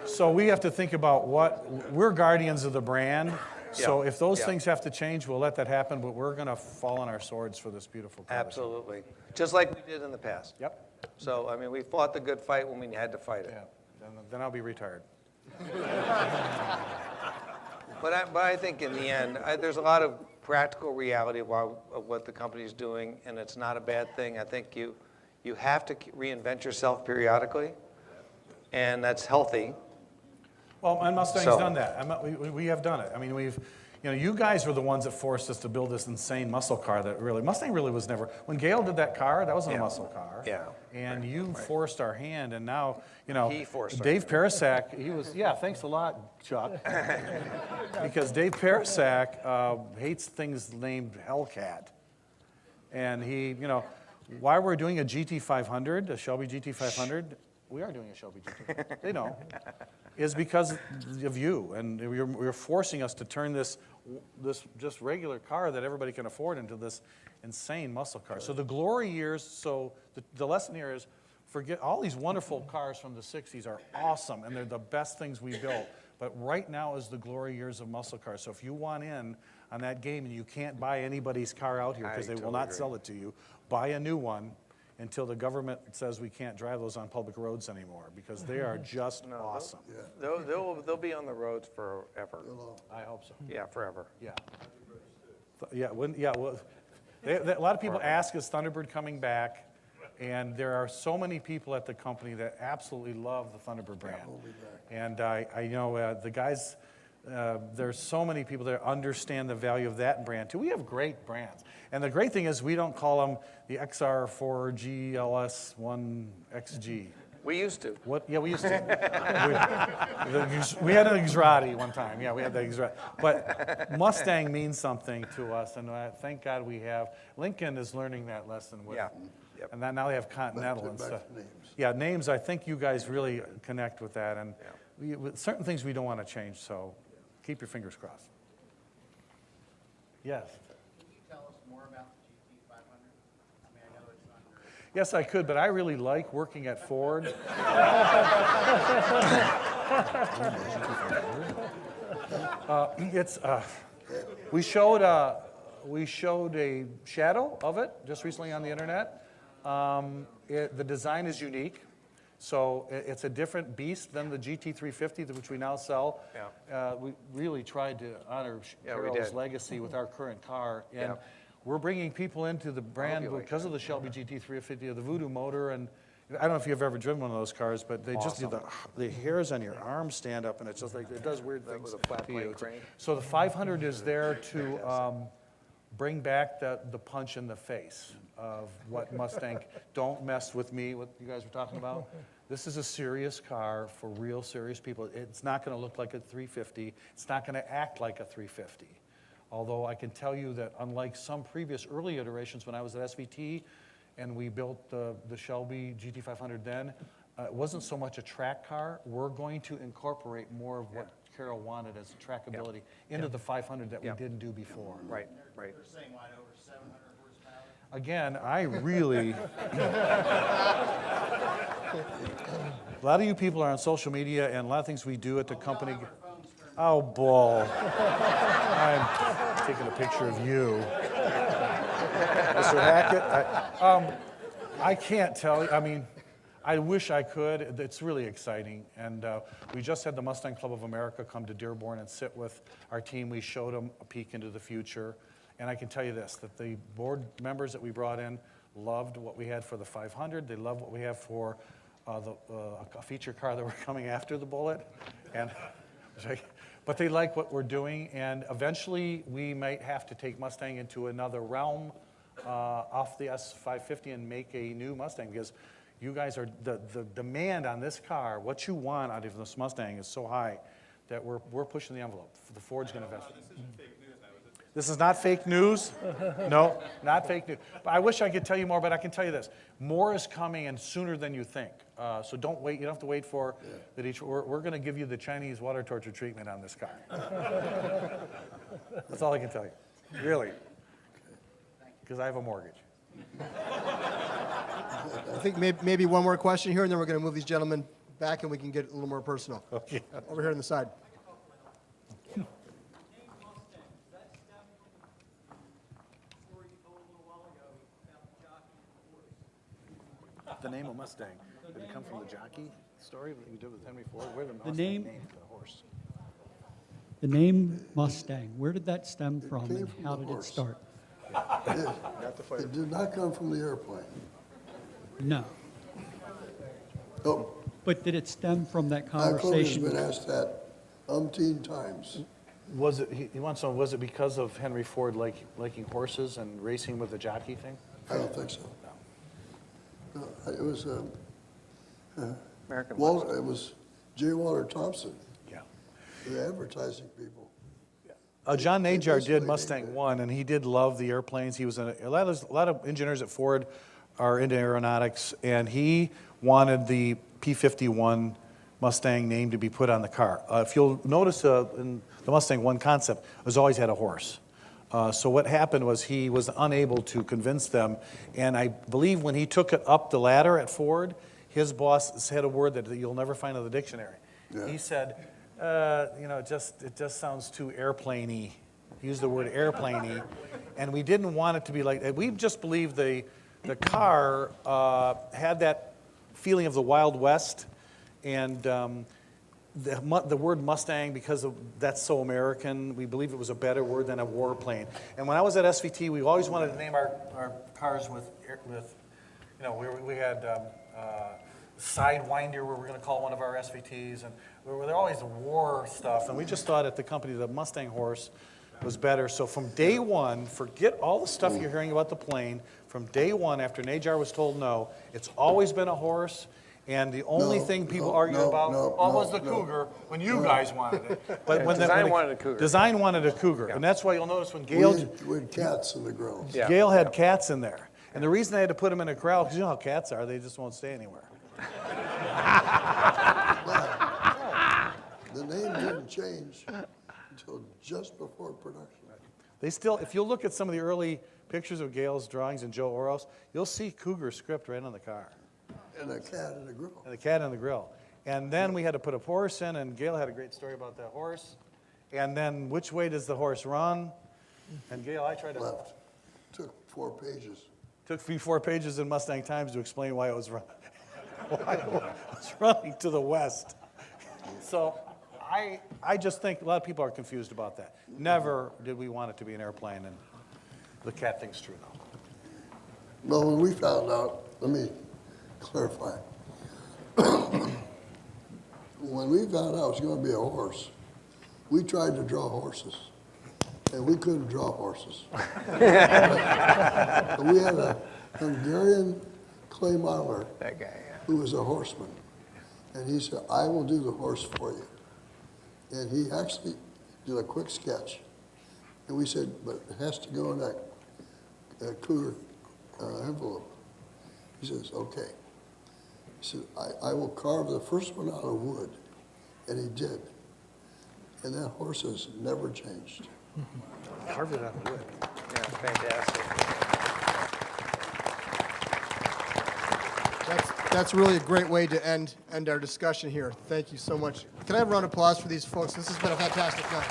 So we have to think about we're guardians of the brand. So if those things have to change, we'll let that happen, but we're going to fall on our swords for this beautiful car. Absolutely. Just like we did in the past. Yep. So, we fought the good fight when we had to fight it. Yeah. Then I'll be retired. But I think in the end, there's a lot of practical reality of what the company's doing, and it's not a bad thing. I think you have to reinvent yourself periodically, and that's healthy. Well, and Mustang's done that. We have done it. I mean, you guys were the ones that forced us to build this insane muscle car Mustang really was never, when Gale did that car, that wasn't a muscle car. Yeah. And you forced our hand, and now, He forced our Dave Parasak, thanks a lot, Chuck. Because Dave Parasak hates things named Hellcat. And why we're doing a GT500, a Shelby GT500, we are doing a Shelby GT500. They know. Is because of you, and you're forcing us to turn this just regular car that everybody can afford into this insane muscle car. So the glory years, the lesson here is forget all these wonderful cars from the 60s are awesome, and they're the best things we built. But right now is the glory years of muscle cars. So if you want in on that game and you can't buy anybody's car out here because they will not sell it to you, buy a new one until the government says we can't drive those on public roads anymore because they are just awesome. They'll be on the roads forever. I hope so. Yeah, forever. Yeah. A lot of people ask, is Thunderbird coming back? And there are so many people at the company that absolutely love the Thunderbird brand. And I know the guys, there's so many people that understand the value of that brand too. We have great brands. And the great thing is we don't call them the XR4 GLS1 XG. We used to. What? Yeah, we used to. we had an Exrati one time. Yeah, we had the Exrati. But Mustang means something to us, and thank God we have. Lincoln is learning that lesson with. Yeah. Yep. And now they have Continental and Back stuff. to names. Yeah, names. I think you guys really connect with that, and with certain things we don't want to change. So keep your fingers crossed. Yes. Can you tell us more about the GT500? I mean, I know it's under... Yes, I could, but I really like working at Ford. We showed a shadow of it just recently on the internet. The design is unique, so it's a different beast than the GT350, which we now sell. Yeah. We really tried to honor Yeah, we Carol's did. legacy with our current car, and Yeah. we're bringing people into the brand because of the Shelby GT350, of the Voodoo motor, and I don't know if you've ever driven one of those cars, but they just the hairs on your arms stand up, and it's just like it does weird things with a flat to you. plate crane. So the 500 is there to bring back the punch in the face of what Mustang. Don't mess with me. What you guys were talking about. This is a serious car for real serious people. It's not going to look like a 350. It's not going to act like a 350. Although I can tell you that unlike some previous early iterations when I was at SVT and we built the Shelby GT500 then, it wasn't so much a track car. We're going to incorporate more of what Carol wanted as trackability into the 500 that we didn't do before. Right. They're saying, what, over 700 horsepower? Again, I really... A lot of you people are on social media, and a lot of things we do at the company... Oh, bull. I'm taking a picture of you. Mr. Hackett, I can't tell you. I mean, I wish I could. It's really exciting. And we just had the Mustang Club of America come to Dearborn and sit with our team. We showed them a peek into the future. And I can tell you this, that the board members that we brought in loved what we had for the 500. They loved what we have for a feature car that we're coming after the Bullet. And but they like what we're doing. And eventually, we might have to take Mustang into another realm off the S550 and make a new Mustang, because you guys are, the demand on this car, what you want out of this Mustang is so high that we're pushing the envelope. The Ford's going to invest. This is not fake news. No, not fake news. But I wish I could tell you more, but I can tell you this. More is coming, and sooner than you think. So don't wait. You don't have to wait for that each. We're going to give you the Chinese water torture treatment on this car. That's all I can tell you. Really. Because I have a mortgage. I think maybe one more question here, and then we're going to move these gentlemen back, and we can get a little more personal. Okay. Over here on the side. The name of Mustang, did it come from the jockey story that you did with Henry Ford? Where did The Mustang name- name for the horse? The name Mustang, where did that stem from came and from how the did it horse. start? It did not come from the airplane. No. Oh, But did it stem from that I've always been conversation? asked that umpteen times. Was it, he wants to know, was it because of Henry Ford liking horses and racing with the jockey thing? I don't think so. No, it was, American Walter, it was J. Walter Thompson, Yeah. the advertising people. John They Najar basically did Mustang named it. 1, and he did love the airplanes. He was a lot of engineers at Ford are into aeronautics, and he wanted the P-51 Mustang name to be put on the car. If you'll notice in the Mustang 1 concept, it has always had a horse. So what happened was he was unable to convince them, and I believe when he took it up the ladder at Ford, his boss said a word that you'll never find in the dictionary. Yeah. He said, it just sounds too airplane-y. He used the word airplane-y, and we didn't want it to be like that. We just believed the car had that feeling of the Wild West, and the word Mustang, because that's so American, we believe it was a better word than a warplane. And when I was at SVT, we always wanted to name our cars with we had Sidewinder, we were going to call one of our SVTs, and they're always war stuff. And we just thought at the company the Mustang horse was better. So from day one, forget all the stuff you're hearing about the plane. From day one, after Najar was told no, it's always been a horse. And the only No, thing people no, argue no, about no, was no, the no. Cougar when you guys wanted it. But when Design when wanted a Cougar. Design wanted a Cougar, and that's why you'll notice when We Gale had cats in the grills. Yeah. Gale had cats in there, and the reason they had to put them in a corral, because you know how cats are, they just won't stay anywhere. The name didn't change until just before production. They still, if you look at some of the early pictures of Gale's drawings and Joe Oros, you'll see Cougar script right on the car, And a cat in the grill. and the cat on the grill. And then we had to put a horse in, and Gale had a great story about that horse. And then which way does the horse run? And Gale, I tried to, Left. Took 4 pages. took me 4 pages in Mustang Times to explain why it was why it was running to the west. So I just think a lot of people are confused about that. Never did we want it to be an airplane, and the cat thing's true, though. Well, when we found out, let me clarify. When we found out it was going to be a horse, we tried to draw horses, and we couldn't draw horses. We had a Hungarian clay modeler That guy, yeah. who was a horseman, and he said, "I will do the horse for you." And he actually did a quick sketch, and we said, "But it has to go in that Cougar envelope." He says, "Okay." He said, I will carve the first one out of wood. And he did. And that horse has never changed. Carved it out of wood. Yeah, fantastic. That's really a great way to end our discussion here. Thank you so much. Can I have a round of applause for these folks? This has been a fantastic night.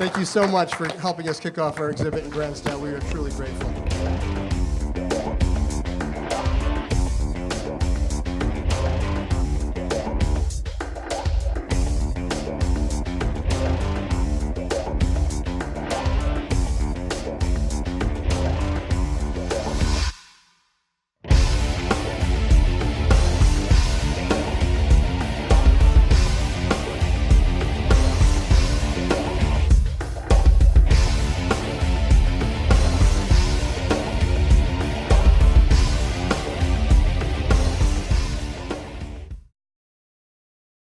Thank you so much for helping us kick off our exhibit in Grandstand. We are truly grateful.